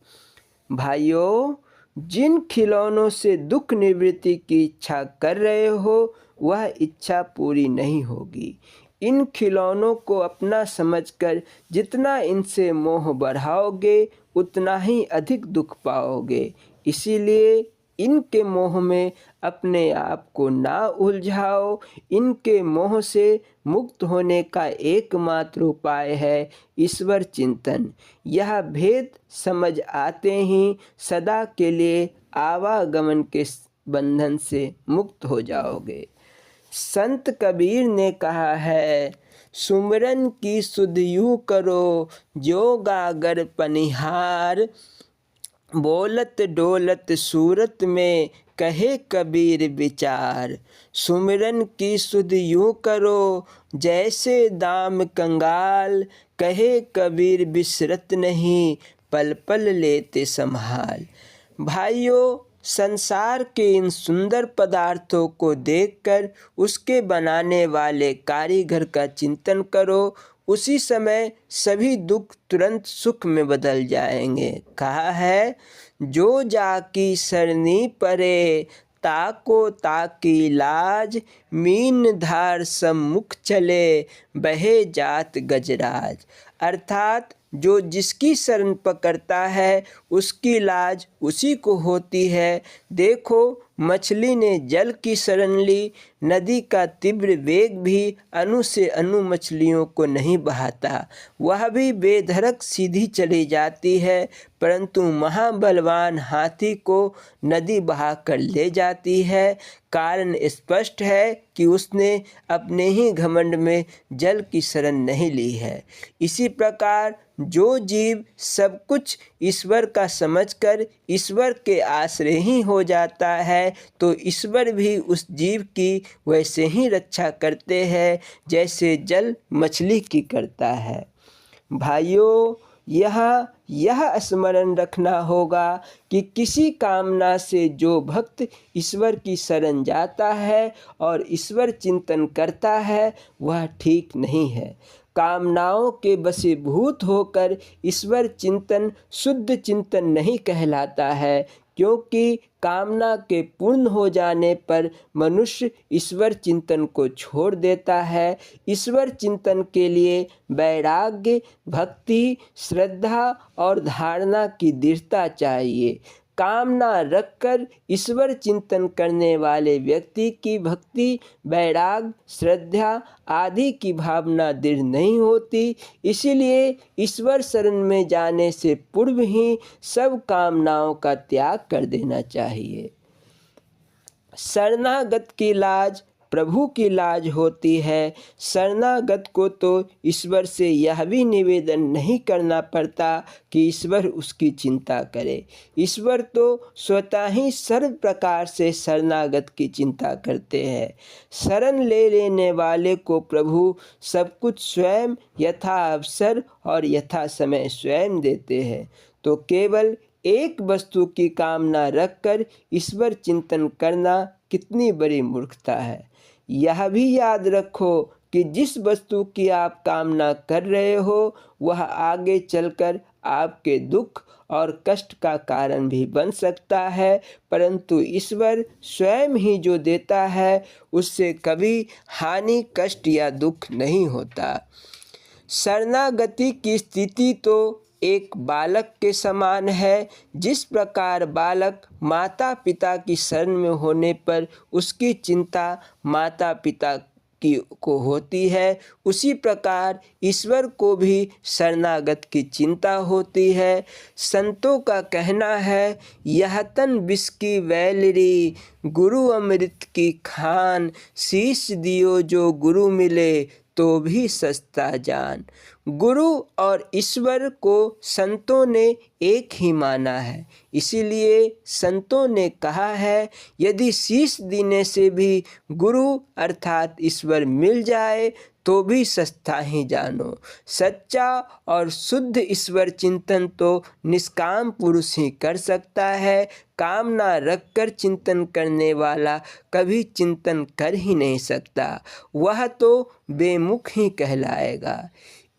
भाइयों, जिन खिलौनों से दुख निवृत्ति की इच्छा कर रहे हो वह इच्छा पूरी नहीं होगी। इन खिलौनों को अपना समझकर जितना इनसे मोह बढ़ाओगे उतना ही अधिक दुख पाओगे। इसीलिए इनके मोह में अपने आप को ना उलझाओ। इनके मोह से मुक्त होने का एकमात्र उपाय है ईश्वर चिंतन। यह भेद समझ आते ही सदा के लिए आवागमन के बंधन से मुक्त हो जाओगे। संत कबीर ने कहा है, सुमिरन की सुध यूं करो जो गागर पनिहार, बोलत डोलत सूरत में कहे कबीर विचार। सुमिरन की सुध यूं करो जैसे दाम कंगाल, कहे कबीर बिसरत नहीं पल पल लेते संभाल। भाइयों, संसार के इन सुंदर पदार्थों को देखकर उसके बनाने वाले कारीगर का चिंतन करो, उसी समय सभी दुख तुरंत सुख में बदल जाएंगे। कहा है, जो जाकी सरनी परे ताको ताकी लाज, मीन धार सम्मुख चले बहे जात गजराज। अर्थात जो जिसकी शरण पकड़ता है उसकी लाज उसी को होती है। देखो, मछली ने जल की शरण ली, नदी का तीव्र वेग भी अणु से अणु मछलियों को नहीं बहाता, वह भी बेधड़क सीधी चली जाती है, परंतु महाबलवान हाथी को नदी बहा कर ले जाती है। कारण स्पष्ट है कि उसने अपने ही घमंड में जल की शरण नहीं ली है। इसी प्रकार जो जीव सब कुछ ईश्वर का समझकर ईश्वर के आश्रय ही हो जाता है, तो ईश्वर भी उस जीव की वैसे ही रक्षा करते हैं जैसे जल मछली की करता है। भाइयों, यह स्मरण रखना होगा कि किसी कामना से जो भक्त ईश्वर की शरण जाता है और ईश्वर चिंतन करता है वह ठीक नहीं है। कामनाओं के वशीभूत होकर ईश्वर चिंतन शुद्ध चिंतन नहीं कहलाता है, क्योंकि कामना के पूर्ण हो जाने पर मनुष्य ईश्वर चिंतन को छोड़ देता है। ईश्वर चिंतन के लिए वैराग्य, भक्ति, श्रद्धा और धारणा की दृढ़ता चाहिए। कामना रखकर ईश्वर चिंतन करने वाले व्यक्ति की भक्ति, वैराग, श्रद्धा आदि की भावना दृढ़ नहीं होती। इसीलिए ईश्वर शरण में जाने से पूर्व ही सब कामनाओं का त्याग कर देना चाहिए। शरणागत की लाज प्रभु की लाज होती है। शरणागत को तो ईश्वर से यह भी निवेदन नहीं करना पड़ता कि ईश्वर उसकी चिंता करे। ईश्वर तो स्वतः ही सर्व प्रकार से शरणागत की चिंता करते हैं। शरण ले लेने वाले को प्रभु सब कुछ स्वयं यथा अवसर और यथा समय स्वयं देते हैं। तो केवल एक वस्तु की कामना रखकर ईश्वर चिंतन करना कितनी बड़ी मूर्खता है। यह भी याद रखो कि जिस वस्तु की आप कामना कर रहे हो वह आगे चलकर आपके दुख और कष्ट का कारण भी बन सकता है, परंतु ईश्वर स्वयं ही जो देता है उससे कभी हानि, कष्ट या दुख नहीं होता। शरणागति की स्थिति तो एक बालक के समान है। जिस प्रकार बालक माता पिता की शरण में होने पर उसकी चिंता माता पिता को होती है, उसी प्रकार ईश्वर को भी शरणागत की चिंता होती है। संतों का कहना है, यह तन विष की वैलरी, गुरु अमृत की खान, शीश दियो जो गुरु मिले तो भी सस्ता जान। गुरु और ईश्वर को संतों ने एक ही माना है। इसीलिए संतों ने कहा है, यदि शीश देने से भी गुरु अर्थात ईश्वर मिल जाए तो भी सस्ता ही जानो। सच्चा और शुद्ध ईश्वर चिंतन तो निष्काम पुरुष ही कर सकता है। कामना रखकर चिंतन करने वाला कभी चिंतन कर ही नहीं सकता, वह तो बेमुख ही कहलाएगा।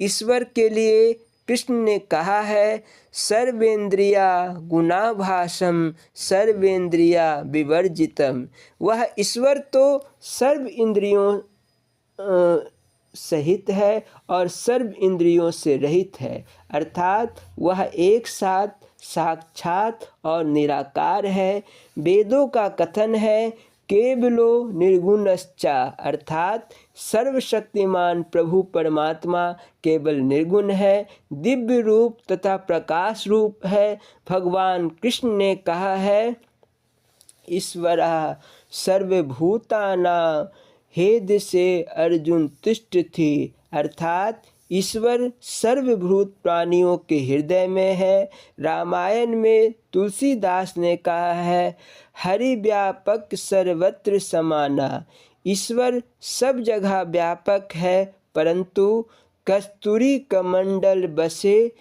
ईश्वर के लिए कृष्ण ने कहा है, सर्वेंद्रिया गुणाभासम सर्वेंद्रिया विवर्जितम। वह ईश्वर तो सर्व इंद्रियों सहित है और सर्व इंद्रियों से रहित है, अर्थात वह एक साथ साक्षात और निराकार है। वेदों का कथन है, केवलो निर्गुणश्चा, अर्थात सर्वशक्तिमान प्रभु परमात्मा केवल निर्गुण है, दिव्य रूप तथा प्रकाश रूप है। भगवान कृष्ण ने कहा है, ईश्वरः सर्वभूतानां हेद से अर्जुन तुष्ट थी। अर्थात ईश्वर सर्वभूत प्राणियों के हृदय में है। रामायण में तुलसीदास ने कहा है, हरि व्यापक सर्वत्र समाना। ईश्वर सब जगह व्यापक है, परंतु कस्तूरी कमंडल बसे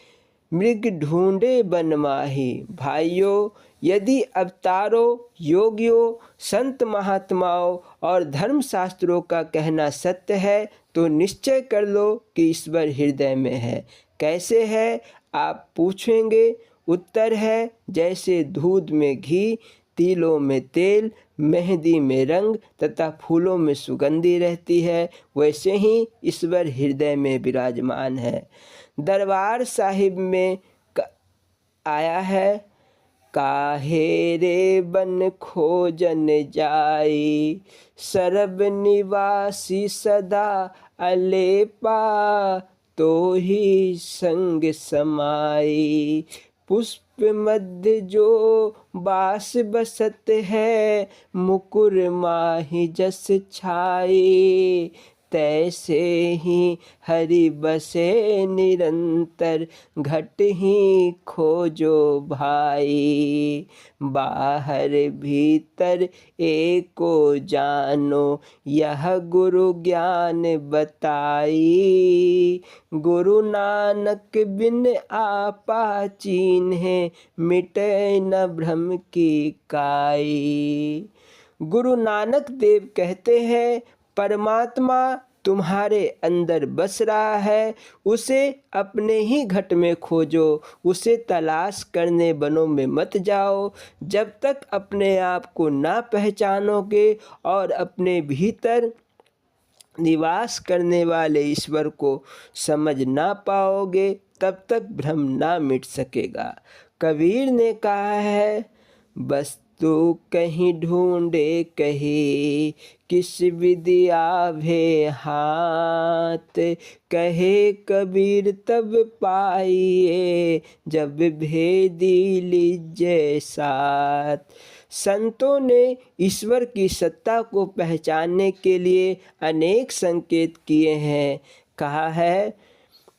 मृग ढूंढे बन माही। भाइयों, यदि अवतारों, योगियों, संत महात्माओं और धर्मशास्त्रों का कहना सत्य है तो निश्चय कर लो कि ईश्वर हृदय में है। कैसे है आप पूछेंगे? उत्तर है, जैसे दूध में घी, तिलों में तेल, मेहंदी में रंग तथा फूलों में सुगंधी रहती है, वैसे ही ईश्वर हृदय में विराजमान है। दरबार साहिब में आया है, काहे रे बन खोजन जाई, सरब निवासी सदा अलेपा, तो ही संग समाई। पुष्प मध्य जो बास बसत है, मुकुर माही जस छाई, तैसे ही हरि बसे निरंतर, घट ही खोजो भाई। बाहर भीतर एको जानो, यह गुरु ज्ञान बताई। गुरु नानक बिन आपा चीन्हे, मिटे न भ्रम की काई। गुरु नानक देव कहते हैं, परमात्मा तुम्हारे अंदर बस रहा है, उसे अपने ही घट में खोजो, उसे तलाश करने वनों में मत जाओ। जब तक अपने आप को ना पहचानोगे और अपने भीतर निवास करने वाले ईश्वर को समझ ना पाओगे, तब तक भ्रम ना मिट सकेगा। कबीर ने कहा है, बस तू कहीं ढूंढे कहीं, किस विधि आभे हाथ, कहे कबीर तब पाइए, जब भेदी लीजिए साथ। संतों ने ईश्वर की सत्ता को पहचानने के लिए अनेक संकेत किए हैं। कहा है,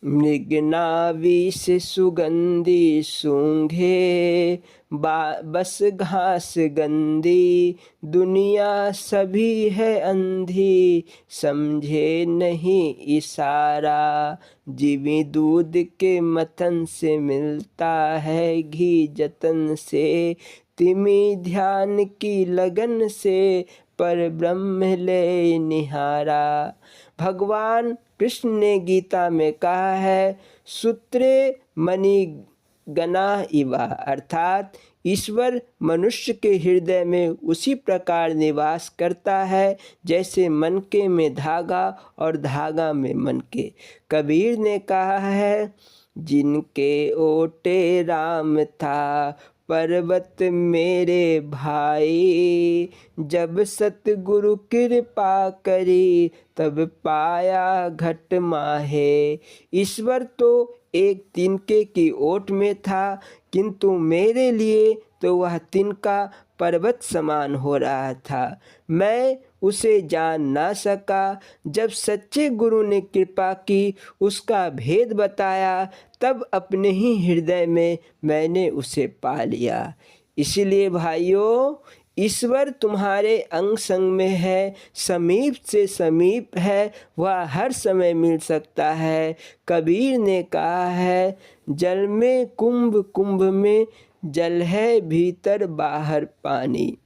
मृगनावी से सुगंधी सूंघे, बस घास गंदी, दुनिया सभी है अंधी, समझे नहीं इशारा। जीवी दूध के मथन से मिलता है घी जतन से, तिमी ध्यान की लगन से, पर ब्रह्म ले निहारा। भगवान कृष्ण ने गीता में कहा है, सूत्रे मणि गना इवा, अर्थात ईश्वर मनुष्य के हृदय में उसी प्रकार निवास करता है जैसे मनके में धागा और धागा में मनके। कबीर ने कहा है, जिनके ओटे राम था पर्वत मेरे भाई, जब सतगुरु कृपा करी तब पाया घट माहे। ईश्वर तो एक तिनके की ओट में था, किंतु मेरे लिए तो वह तिनका पर्वत समान हो रहा था। मैं उसे जान ना सका। जब सच्चे गुरु ने कृपा की, उसका भेद बताया, तब अपने ही हृदय में मैंने उसे पा लिया। इसलिए भाइयों, ईश्वर तुम्हारे अंग संग में है, समीप से समीप है, वह हर समय मिल सकता है। कबीर ने कहा है, जल में कुंभ कुंभ में जल है, भीतर बाहर पानी।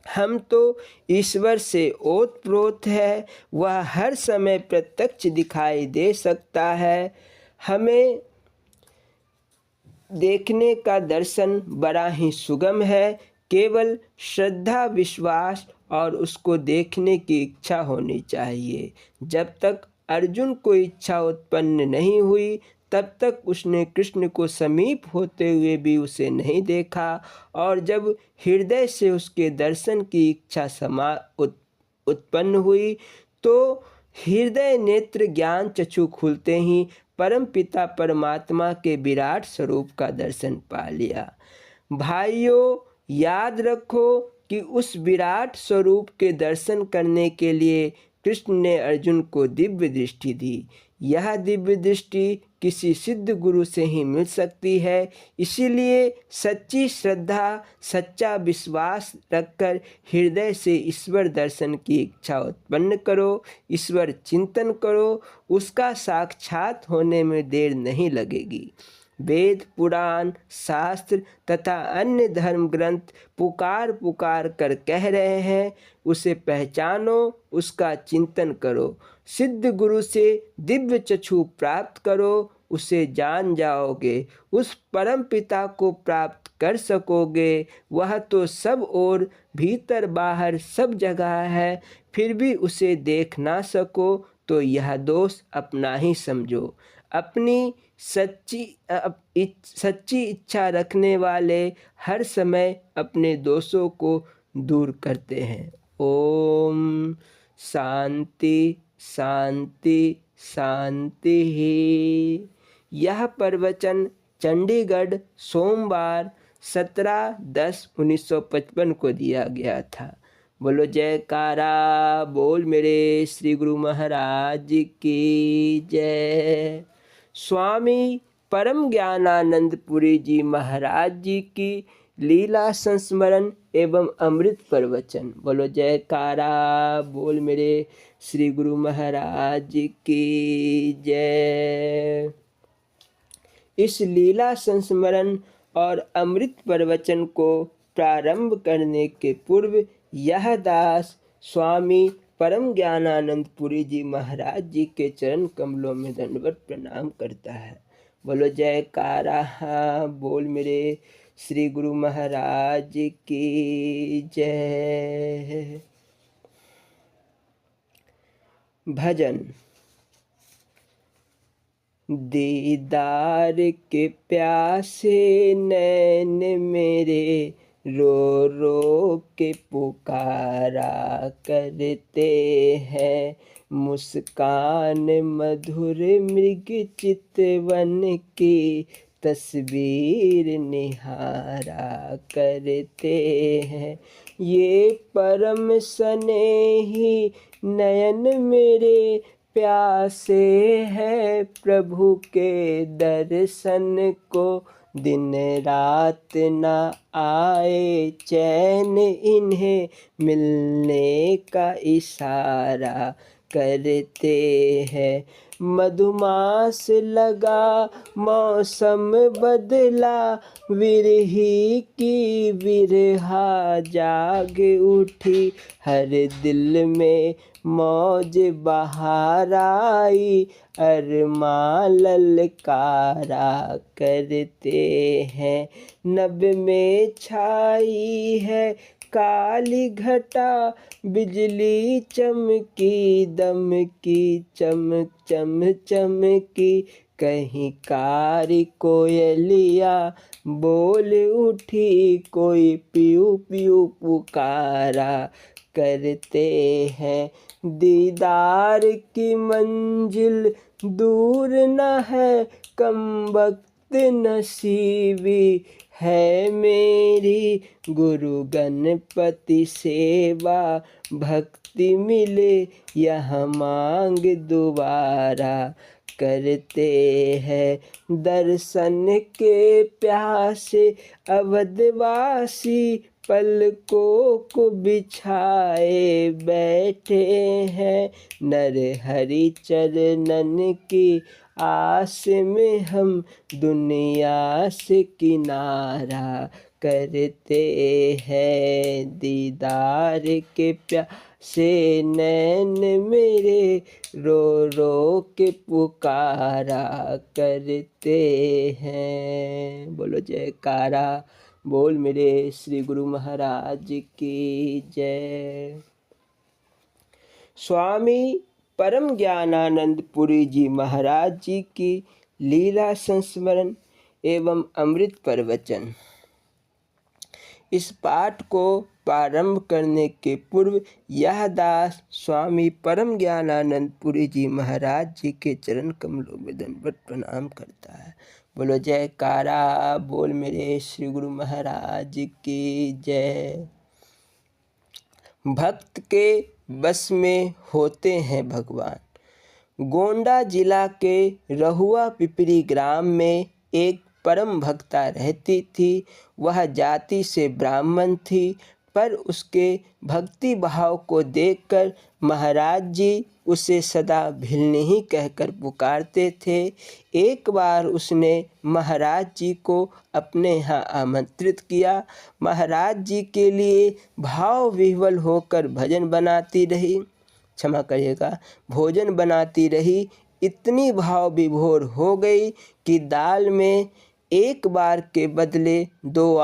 हम तो ईश्वर से ओतप्रोत है, वह हर समय प्रत्यक्ष दिखाई दे सकता है। हमें देखने का दर्शन बड़ा ही सुगम है, केवल श्रद्धा, विश्वास और उसको देखने की इच्छा होनी चाहिए। जब तक अर्जुन को इच्छा उत्पन्न नहीं हुई, तब तक उसने कृष्ण को समीप होते हुए भी उसे नहीं देखा, और जब हृदय से उसके दर्शन की इच्छा उत्पन्न हुई, तो हृदय नेत्र ज्ञान चक्षु खुलते ही परम पिता परमात्मा के विराट स्वरूप का दर्शन पा लिया। भाइयों, याद रखो कि उस विराट स्वरूप के दर्शन करने के लिए कृष्ण ने अर्जुन को दिव्य दृष्टि दी। यह दिव्य दृष्टि किसी सिद्ध गुरु से ही मिल सकती है। इसीलिए सच्ची श्रद्धा, सच्चा विश्वास रखकर हृदय से ईश्वर दर्शन की इच्छा उत्पन्न करो, ईश्वर चिंतन करो, उसका साक्षात होने में देर नहीं लगेगी। वेद, पुराण, शास्त्र तथा अन्य धर्म ग्रंथ पुकार पुकार कर कह रहे हैं, उसे पहचानो, उसका चिंतन करो, सिद्ध गुरु से दिव्य चक्षु प्राप्त करो, उसे जान जाओगे, उस परम पिता को प्राप्त कर सकोगे। वह तो सब और भीतर बाहर सब जगह है, फिर भी उसे देख ना सको तो यह दोष अपना ही समझो। अपनी सच्ची इच्छा रखने वाले हर समय अपने दोषों को दूर करते हैं। ओम शांति शांति शांति ही। यह प्रवचन चंडीगढ़ सोमवार 17/10/1955 को दिया गया था। बोलो जयकारा बोल मेरे श्री गुरु महाराज की जय। स्वामी परम ज्ञानानंद पुरी जी महाराज जी की लीला संस्मरण एवं अमृत प्रवचन। बोलो जयकारा बोल मेरे श्री गुरु महाराज की जय। इस लीला संस्मरण और अमृत प्रवचन को प्रारंभ करने के पूर्व यह दास स्वामी परम ज्ञानानंद पुरी जी महाराज जी के चरण कमलों में दंडवत प्रणाम करता है। बोलो जयकारा बोल मेरे श्री गुरु महाराज की जय। भजन। दीदार के प्यासे नैन मेरे रो रो के पुकारा करते हैं, मुस्कान मधुर मृग चितवन की तस्वीर निहारा करते हैं। ये परम स्नेही नयन मेरे प्यासे है प्रभु के दर्शन को, दिन रात न आए चैन इन्हें मिलने का इशारा करते हैं। मधुमास लगा मौसम बदला, विरही की विरहा जाग उठी, हर दिल में मौज बहार आई, अरमां ललकारा करते हैं। नभ में छाई है काली घटा, बिजली चमकी दमकी चमक चम चमकी, कहीं कारी कोयलिया बोल उठी, कोई पियू पियू पुकारा करते हैं। दीदार की मंजिल दूर न है, कम वक्त नसीबी है मेरी, गुरु गणपति सेवा भक्ति मिले, यह मांग दोबारा करते हैं। दर्शन के प्यासे अवधवासी, पलकों को बिछाए बैठे हैं, नर हरि चरणन की आस में हम दुनिया से किनारा करते हैं। दीदार के प्यासे नैन मेरे रो रो के पुकारा करते हैं। बोलो जयकारा बोल मेरे श्री गुरु महाराज की जय। स्वामी परम ज्ञानानंद पुरी जी महाराज जी की लीला संस्मरण एवं अमृत प्रवचन। इस पाठ को प्रारंभ करने के पूर्व यह दास स्वामी परम ज्ञानानंद पुरी जी महाराज जी के चरण कमलों में दंडवत प्रणाम करता है। बोलो जयकारा बोल मेरे श्री गुरु महाराज की जय। भक्त के बस में होते हैं भगवान। गोंडा जिला के रहुआ पिपरी ग्राम में एक परम भक्ता रहती थी। वह जाति से ब्राह्मण थी, पर उसके भक्ति भाव को देखकर महाराज जी उसे सदा भिलनी ही कहकर पुकारते थे। एक बार उसने महाराज जी को अपने यहाँ आमंत्रित किया। महाराज जी के लिए भाव विह्वल होकर भजन बनाती रही, क्षमा करिएगा, भोजन बनाती रही। इतनी भाव विभोर हो गई कि दाल में एक बार के बदले दो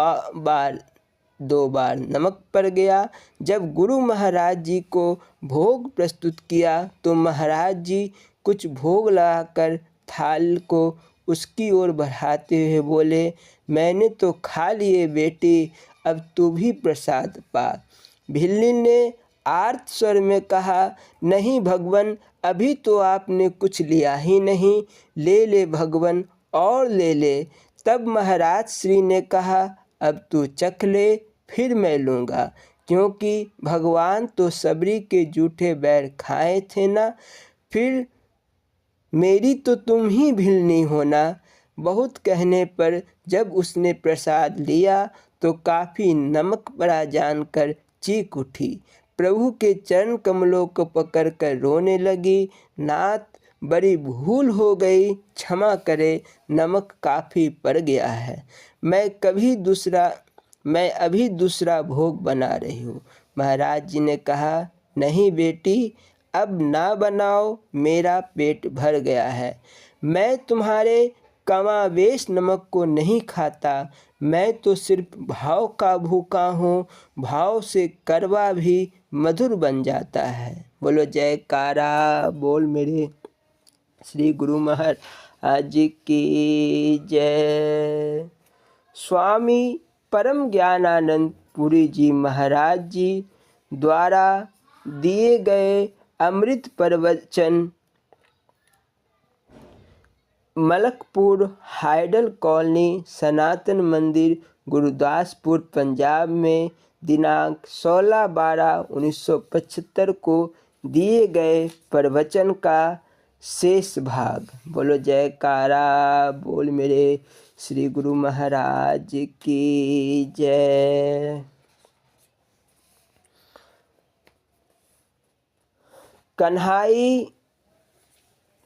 बार नमक पड़ गया। जब गुरु महाराज जी को भोग प्रस्तुत किया तो महाराज जी कुछ भोग लगाकर थाल को उसकी ओर बढ़ाते हुए बोले, मैंने तो खा लिए बेटी, अब तू भी प्रसाद पा। भिल्ली ने आर्त स्वर में कहा, नहीं भगवन, अभी तो आपने कुछ लिया ही नहीं, ले ले भगवन और ले ले। तब महाराज श्री ने कहा, अब तू चख ले, फिर मैं लूँगा, क्योंकि भगवान तो सबरी के जूठे बैर खाए थे ना, फिर मेरी तो तुम ही भिलनी होना। बहुत कहने पर जब उसने प्रसाद लिया तो काफ़ी नमक पड़ा जानकर चीख उठी। प्रभु के चरण कमलों को पकड़कर रोने लगी, नाथ बड़ी भूल हो गई, क्षमा करे, नमक काफ़ी पड़ गया है, मैं अभी दूसरा भोग बना रही हूँ। महाराज जी ने कहा, नहीं बेटी, अब ना बनाओ, मेरा पेट भर गया है। मैं तुम्हारे कमावेश नमक को नहीं खाता, मैं तो सिर्फ भाव का भूखा हूँ। भाव से करवा भी मधुर बन जाता है। बोलो जयकारा बोल मेरे श्री गुरु महाराज जी की जय। स्वामी परम ज्ञानानंद पुरी जी महाराज जी द्वारा दिए गए अमृत प्रवचन मलकपुर हाइडल कॉलोनी, सनातन मंदिर, गुरुदासपुर, पंजाब में दिनांक 16/12/1975 को दिए गए प्रवचन का शेष भाग। बोलो जयकारा बोल मेरे श्री गुरु महाराज की जय। कन्हाई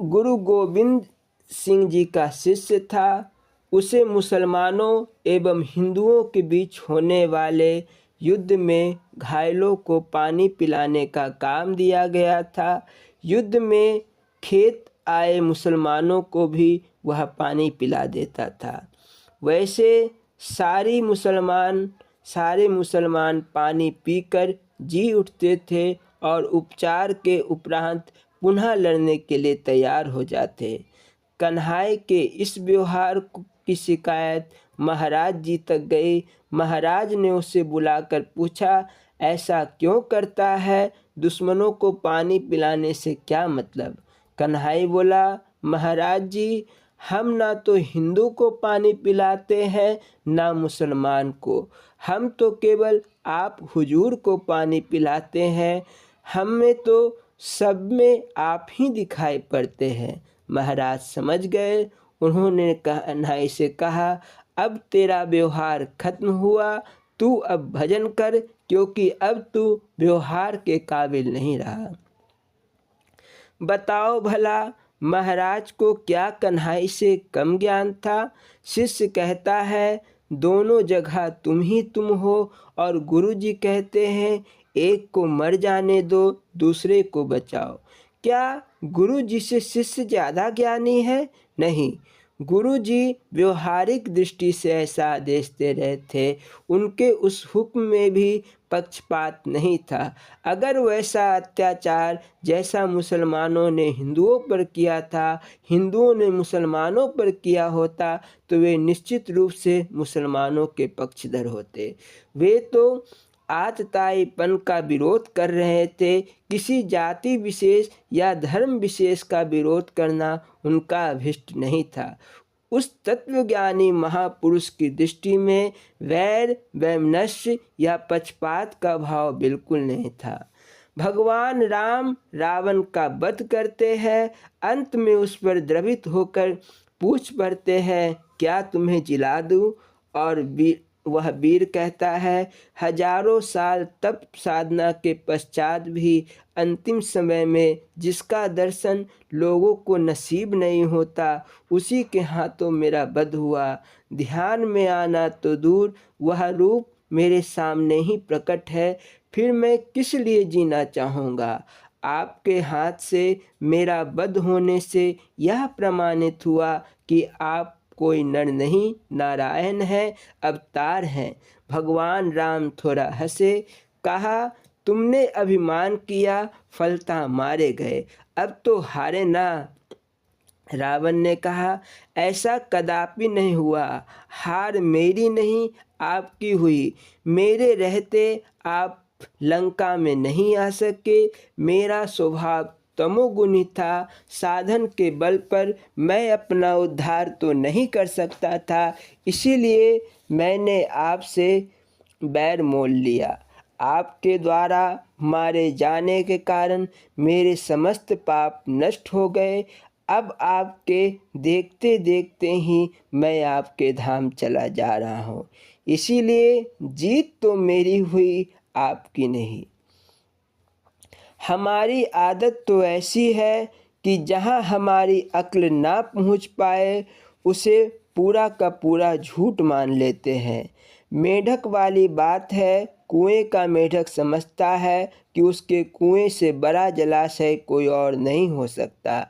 गुरु गोविंद सिंह जी का शिष्य था। उसे मुसलमानों एवं हिंदुओं के बीच होने वाले युद्ध में घायलों को पानी पिलाने का काम दिया गया था। युद्ध में खेत आए मुसलमानों को भी वह पानी पिला देता था। वैसे सारे मुसलमान पानी पीकर जी उठते थे और उपचार के उपरांत पुनः लड़ने के लिए तैयार हो जाते। कन्हाई के इस व्यवहार की शिकायत महाराज जी तक गई। महाराज ने उसे बुलाकर पूछा, ऐसा क्यों करता है? दुश्मनों को पानी पिलाने से क्या मतलब? कन्हाई बोला, महाराज जी, हम ना तो हिंदू को पानी पिलाते हैं ना मुसलमान को, हम तो केवल आप हुजूर को पानी पिलाते हैं। हम में तो सब में आप ही दिखाई पड़ते हैं। महाराज समझ गए। उन्होंने कन्हाई से कहा, अब तेरा व्यवहार खत्म हुआ, तू अब भजन कर, क्योंकि अब तू व्यवहार के काबिल नहीं रहा। बताओ भला महाराज को क्या कन्हाई से कम ज्ञान था? शिष्य कहता है, दोनों जगह तुम ही तुम हो, और गुरुजी कहते हैं, एक को मर जाने दो, दूसरे को बचाओ। क्या गुरु जी से शिष्य ज़्यादा ज्ञानी है? नहीं, गुरु जी व्यवहारिक दृष्टि से ऐसा आदेश दे रहे थे। उनके उस हुक्म में भी पक्षपात नहीं था। अगर वैसा अत्याचार जैसा मुसलमानों ने हिंदुओं पर किया था, हिंदुओं ने मुसलमानों पर किया होता, तो वे निश्चित रूप से मुसलमानों के पक्षधर होते। वे तो आतताईपन का विरोध कर रहे थे। किसी जाति विशेष या धर्म विशेष का विरोध करना उनका अभिष्ट नहीं था। उस तत्वज्ञानी महापुरुष की दृष्टि में वैर, वैमनस्य या पक्षपात का भाव बिल्कुल नहीं था। भगवान राम रावण का वध करते हैं। अंत में उस पर द्रवित होकर पूछ पड़ते हैं, क्या तुम्हें जिला दूं? और वह वीर कहता है, हजारों साल तप साधना के पश्चात भी अंतिम समय में जिसका दर्शन लोगों को नसीब नहीं होता, उसी के हाथों मेरा वध हुआ। ध्यान में आना तो दूर, वह रूप मेरे सामने ही प्रकट है, फिर मैं किस लिए जीना चाहूँगा। आपके हाथ से मेरा वध होने से यह प्रमाणित हुआ कि आप कोई नर नहीं, नारायण है, अवतार हैं। भगवान राम थोड़ा हंसे, कहा, तुमने अभिमान किया, फलता मारे गए, अब तो हारे ना। रावण ने कहा, ऐसा कदापि नहीं हुआ, हार मेरी नहीं आपकी हुई। मेरे रहते आप लंका में नहीं आ सके। मेरा स्वभाव तमोगुणी था, साधन के बल पर मैं अपना उद्धार तो नहीं कर सकता था, इसीलिए मैंने आपसे बैर मोल लिया। आपके द्वारा मारे जाने के कारण मेरे समस्त पाप नष्ट हो गए। अब आपके देखते देखते ही मैं आपके धाम चला जा रहा हूँ, इसीलिए जीत तो मेरी हुई, आपकी नहीं। हमारी आदत तो ऐसी है कि जहाँ हमारी अक्ल ना पहुँच पाए, उसे पूरा का पूरा झूठ मान लेते हैं। मेढक वाली बात है, कुएं का मेढक समझता है कि उसके कुएं से बड़ा जलाशय कोई और नहीं हो सकता।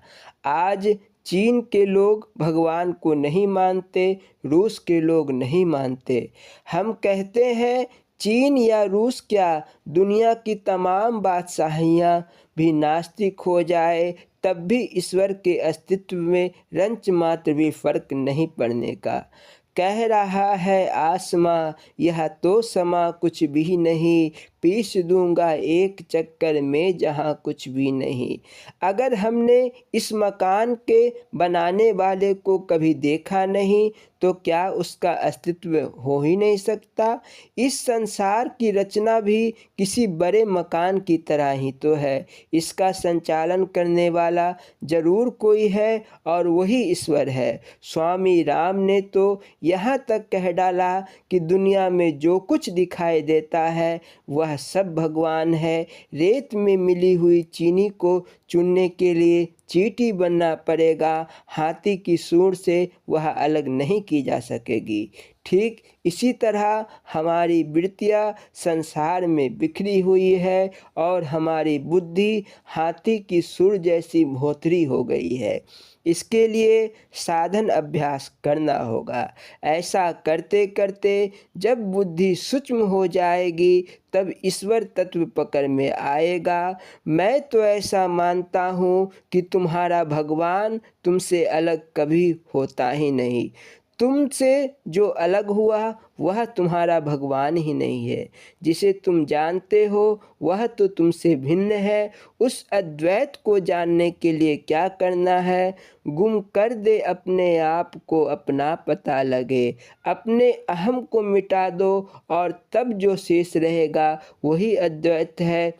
आज चीन के लोग भगवान को नहीं मानते, रूस के लोग नहीं मानते। हम कहते हैं चीन या रूस क्या, दुनिया की तमाम बादशाहियाँ भी नास्तिक हो जाए तब भी ईश्वर के अस्तित्व में रंच मात्र भी फर्क नहीं पड़ने का। कह रहा है आसमां, यह तो समा कुछ भी नहीं, पीस दूंगा एक चक्कर में जहां कुछ भी नहीं। अगर हमने इस मकान के बनाने वाले को कभी देखा नहीं तो क्या उसका अस्तित्व हो ही नहीं सकता। इस संसार की रचना भी किसी बड़े मकान की तरह ही तो है। इसका संचालन करने वाला जरूर कोई है और वही ईश्वर है। स्वामी राम ने तो यहाँ तक कह डाला कि दुनिया में जो कुछ दिखाई देता है वह सब भगवान है। रेत में मिली हुई चीनी को चुनने के लिए चींटी बनना पड़ेगा, हाथी की सूंड से वह अलग नहीं की जा सकेगी। ठीक इसी तरह हमारी वृत्तियाँ संसार में बिखरी हुई है और हमारी बुद्धि हाथी की सूंड जैसी भोथरी हो गई है। इसके लिए साधन अभ्यास करना होगा। ऐसा करते करते जब बुद्धि सूक्ष्म हो जाएगी तब ईश्वर तत्व पकड़ में आएगा। मैं तो ऐसा मानता हूँ कि तुम्हारा भगवान तुमसे अलग कभी होता ही नहीं। तुमसे जो अलग हुआ वह तुम्हारा भगवान ही नहीं है। जिसे तुम जानते हो वह तो तुमसे भिन्न है। उस अद्वैत को जानने के लिए क्या करना है? गुम कर दे अपने आप को, अपना पता लगे। अपने अहम को मिटा दो और तब जो शेष रहेगा वही अद्वैत है,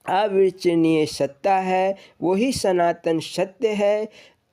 अविचरणीय सत्ता है, वही सनातन सत्य है।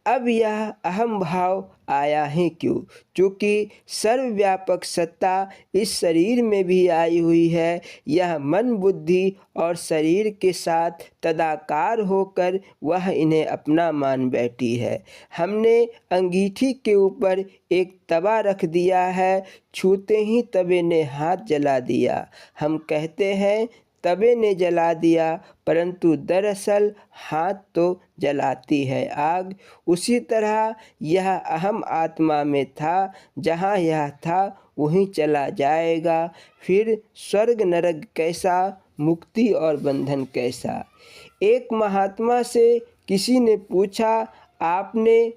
अब यह अहम भाव आया है क्यों? क्योंकि सर्वव्यापक सत्ता इस शरीर में भी आई हुई है। यह मन, बुद्धि और शरीर के साथ तदाकार होकर वह इन्हें अपना मान बैठी है। हमने अंगीठी के ऊपर एक तवा रख दिया है, छूते ही तवे ने हाथ जला दिया। हम कहते हैं तवे ने जला दिया, परंतु दरअसल हाथ तो जलाती है आग। उसी तरह यह अहम आत्मा में था, जहाँ यह था वहीं चला जाएगा। फिर स्वर्ग नरक कैसा, मुक्ति और बंधन कैसा। एक महात्मा से किसी ने पूछा, आपने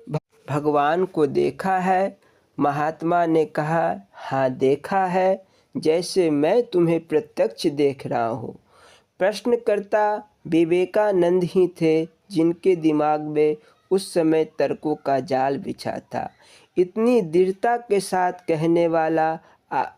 भगवान को देखा है? महात्मा ने कहा, हाँ देखा है, जैसे मैं तुम्हें प्रत्यक्ष देख रहा हूँ। प्रश्नकर्ता विवेकानंद ही थे जिनके दिमाग में उस समय तर्कों का जाल बिछा था। इतनी दृढ़ता के साथ कहने वाला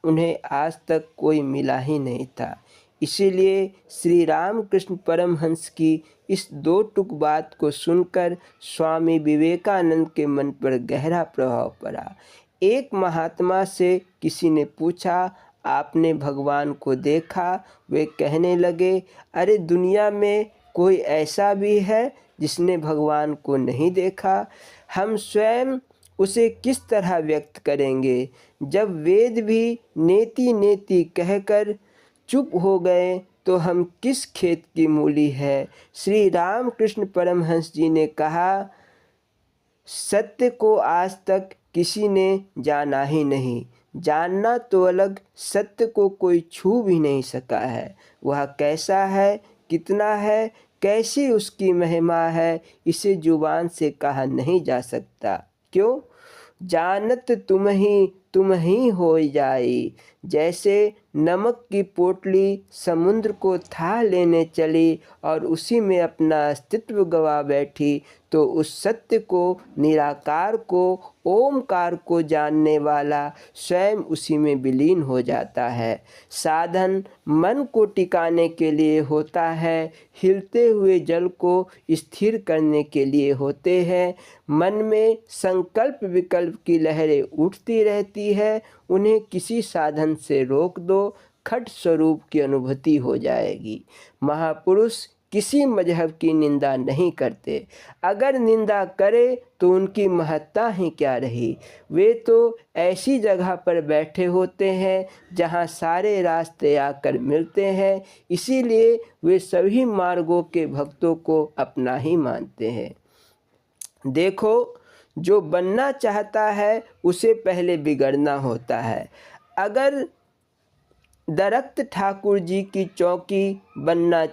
उन्हें आज तक कोई मिला ही नहीं था। इसीलिए श्री रामकृष्ण परमहंस की इस दो टुक बात को सुनकर स्वामी विवेकानंद के मन पर गहरा प्रभाव पड़ा। एक महात्मा से किसी ने पूछा, आपने भगवान को देखा? वे कहने लगे, अरे दुनिया में कोई ऐसा भी है जिसने भगवान को नहीं देखा? हम स्वयं उसे किस तरह व्यक्त करेंगे? जब वेद भी नेति नेति कहकर चुप हो गए तो हम किस खेत की मूली है? श्री रामकृष्ण परमहंस जी ने कहा, सत्य को आज तक किसी ने जाना ही नहीं। जानना तो अलग, सत्य को कोई छू भी नहीं सका है। वह कैसा है, कितना है, कैसी उसकी महिमा है, इसे जुबान से कहा नहीं जा सकता। क्यों? जानत तुम ही हो जाई। जैसे नमक की पोटली समुद्र को था लेने चली और उसी में अपना अस्तित्व गवा बैठी, तो उस सत्य को, निराकार को, ओमकार को जानने वाला स्वयं उसी में विलीन हो जाता है। साधन मन को टिकाने के लिए होता है, हिलते हुए जल को स्थिर करने के लिए होते हैं। मन में संकल्प विकल्प की लहरें उठती रहती है, उन्हें किसी साधन से रोक दो, खट स्वरूप की अनुभूति हो जाएगी। महापुरुष किसी मजहब की निंदा नहीं करते। अगर निंदा करे तो उनकी महत्ता ही क्या रही। वे तो ऐसी जगह पर बैठे होते हैं जहां सारे रास्ते आकर मिलते हैं, इसीलिए वे सभी मार्गों के भक्तों को अपना ही मानते हैं। देखो, जो बनना चाहता है उसे पहले बिगड़ना होता है। अगर दरख्त ठाकुर जी की चौकी बनना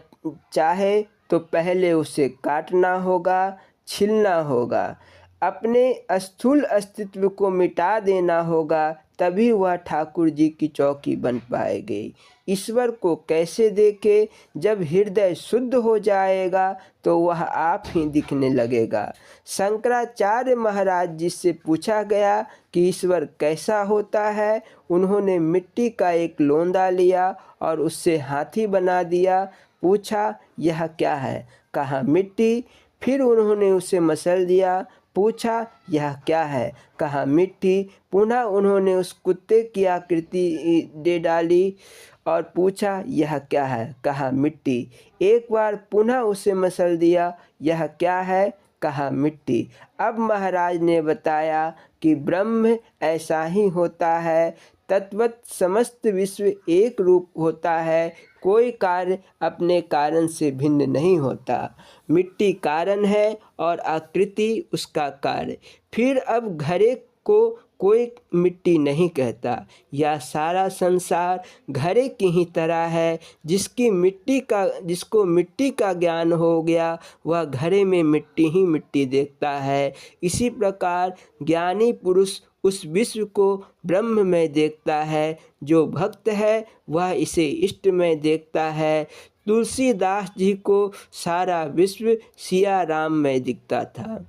चाहे तो पहले उसे काटना होगा, छिलना होगा, अपने स्थूल अस्तित्व को मिटा देना होगा, तभी वह ठाकुर जी की चौकी बन पाएगी। ईश्वर को कैसे देखे? जब हृदय शुद्ध हो जाएगा तो वह आप ही दिखने लगेगा। शंकराचार्य महाराज जी से पूछा गया कि ईश्वर कैसा होता है? उन्होंने मिट्टी का एक लोंदा लिया और उससे हाथी बना दिया। पूछा, यह क्या है? कहा, मिट्टी। फिर उन्होंने उसे मसल दिया। पूछा, यह क्या है? कहा, मिट्टी। पुनः उन्होंने उस कुत्ते की आकृति दे डाली और पूछा, यह क्या है? कहा, मिट्टी। एक बार पुनः उसे मसल दिया। यह क्या है? कहा, मिट्टी। अब महाराज ने बताया कि ब्रह्म ऐसा ही होता है। तत्वत समस्त विश्व एक रूप होता है, कोई कार्य अपने कारण से भिन्न नहीं होता। मिट्टी कारण है और आकृति उसका कार्य। फिर अब घड़े को कोई मिट्टी नहीं कहता। यह सारा संसार घड़े की ही तरह है। जिसको मिट्टी का ज्ञान हो गया वह घड़े में मिट्टी ही मिट्टी देखता है। इसी प्रकार ज्ञानी पुरुष उस विश्व को ब्रह्म में देखता है। जो भक्त है वह इसे इष्ट में देखता है। तुलसीदास जी को सारा विश्व सिया राम में दिखता था।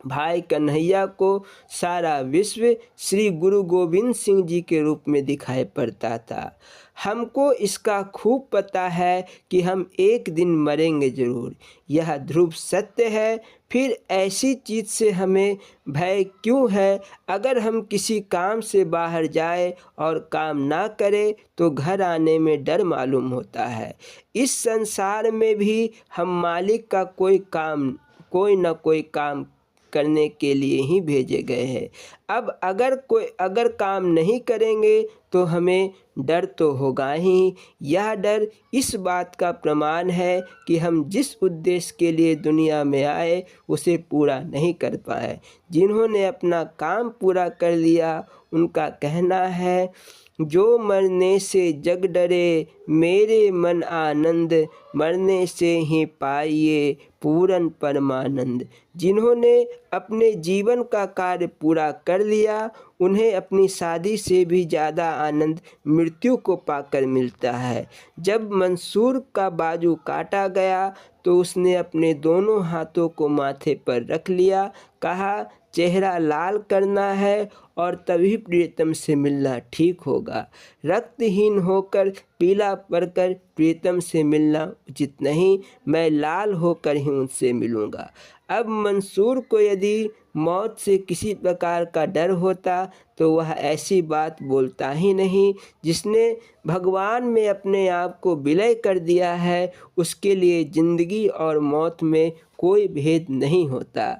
भाई कन्हैया को सारा विश्व श्री गुरु गोविंद सिंह जी के रूप में दिखाई पड़ता था। हमको इसका खूब पता है कि हम एक दिन मरेंगे जरूर, यह ध्रुव सत्य है। फिर ऐसी चीज़ से हमें भय क्यों है? अगर हम किसी काम से बाहर जाए और काम ना करें तो घर आने में डर मालूम होता है। इस संसार में भी हम मालिक का कोई न कोई काम करने के लिए ही भेजे गए हैं। अब अगर काम नहीं करेंगे तो हमें डर तो होगा ही। यह डर इस बात का प्रमाण है कि हम जिस उद्देश्य के लिए दुनिया में आए उसे पूरा नहीं कर पाए। जिन्होंने अपना काम पूरा कर लिया उनका कहना है, जो मरने से जग डरे मेरे मन आनंद, मरने से ही पाइए पूरन परमानंद। जिन्होंने अपने जीवन का कार्य पूरा कर लिया उन्हें अपनी शादी से भी ज़्यादा आनंद मृत्यु को पाकर मिलता है। जब मंसूर का बाजू काटा गया तो उसने अपने दोनों हाथों को माथे पर रख लिया, कहा चेहरा लाल करना है और तभी प्रियतम से मिलना ठीक होगा। रक्तहीन होकर पीला पड़कर प्रियतम से मिलना उचित नहीं, मैं लाल होकर ही उनसे मिलूँगा। अब मंसूर को यदि मौत से किसी प्रकार का डर होता तो वह ऐसी बात बोलता ही नहीं। जिसने भगवान में अपने आप को विलय कर दिया है, उसके लिए ज़िंदगी और मौत में कोई भेद नहीं होता।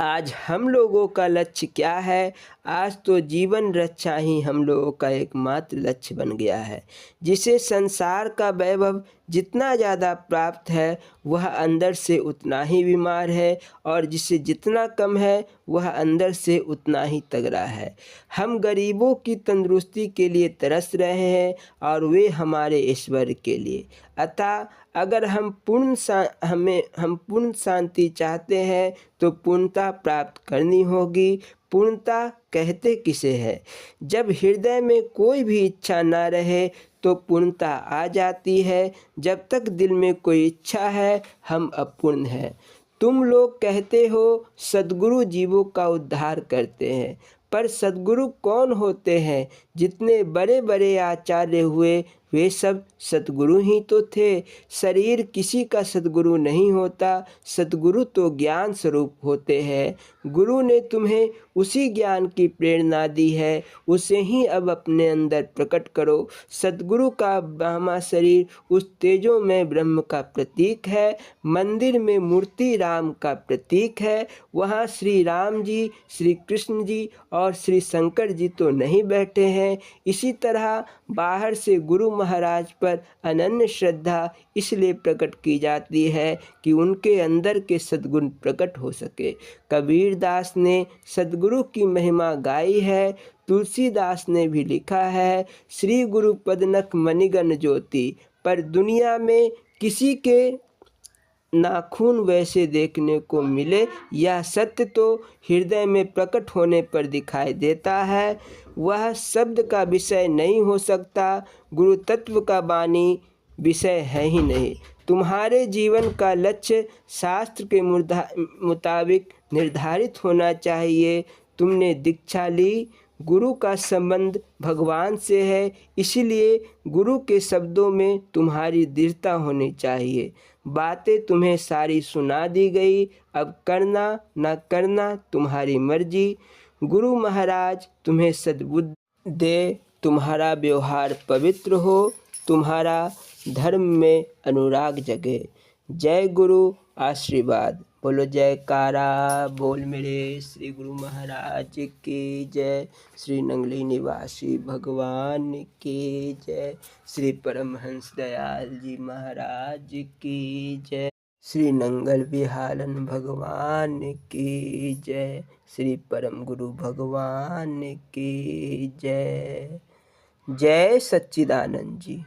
आज हम लोगों का लक्ष्य क्या है? आज तो जीवन रक्षा ही हम लोगों का एकमात्र लक्ष्य बन गया है। जिसे संसार का वैभव जितना ज़्यादा प्राप्त है, वह अंदर से उतना ही बीमार है, और जिसे जितना कम है वह अंदर से उतना ही तगड़ा है। हम गरीबों की तंदुरुस्ती के लिए तरस रहे हैं और वे हमारे ईश्वर के लिए। अतः अगर हम पूर्ण शांति चाहते हैं तो पूर्णता प्राप्त करनी होगी। पूर्णता कहते किसे है? जब हृदय में कोई भी इच्छा ना रहे तो पूर्णता आ जाती है। जब तक दिल में कोई इच्छा है, हम अपूर्ण हैं। तुम लोग कहते हो सद्गुरु जीवों का उद्धार करते हैं, पर सद्गुरु कौन होते हैं? जितने बड़े बड़े आचार्य हुए वे सब सद्गुरु ही तो थे। शरीर किसी का सद्गुरु नहीं होता, सद्गुरु तो ज्ञान स्वरूप होते हैं। गुरु ने तुम्हें उसी ज्ञान की प्रेरणा दी है, उसे ही अब अपने अंदर प्रकट करो। सद्गुरु का ब्रह्मा शरीर उस तेजो में ब्रह्म का प्रतीक है। मंदिर में मूर्ति राम का प्रतीक है। वहाँ श्री राम जी, श्री कृष्ण जी और श्री शंकर जी तो नहीं बैठे हैं। इसी तरह बाहर से गुरु महाराज पर अनन्य श्रद्धा इसलिए प्रकट की जाती है कि उनके अंदर के सद्गुण प्रकट हो सके। कबीर दास ने सद्गुरु की महिमा गाई है। तुलसीदास ने भी लिखा है, श्री गुरु पदनक मणिगण ज्योति। पर दुनिया में किसी के नाखून वैसे देखने को मिले, यह सत्य तो हृदय में प्रकट होने पर दिखाई देता है। वह शब्द का विषय नहीं हो सकता। गुरु तत्व का वाणी विषय है ही नहीं। तुम्हारे जीवन का लक्ष्य शास्त्र के मुताबिक निर्धारित होना चाहिए। तुमने दीक्षा ली, गुरु का संबंध भगवान से है, इसलिए गुरु के शब्दों में तुम्हारी दृढ़ता होनी चाहिए। बातें तुम्हें सारी सुना दी गई, अब करना न करना तुम्हारी मर्जी। गुरु महाराज तुम्हें सद्बुद्धि दे, तुम्हारा व्यवहार पवित्र हो, तुम्हारा धर्म में अनुराग जगे। जय गुरु आशीर्वाद। बोलो जयकारा बोल मेरे श्री गुरु महाराज की जय। श्री नंगली निवासी भगवान की जय। श्री परमहंस दयाल जी महाराज की जय। श्री नंगल विहालन भगवान की जय। श्री परम गुरु भगवान की जय। जय सच्चिदानंद जी।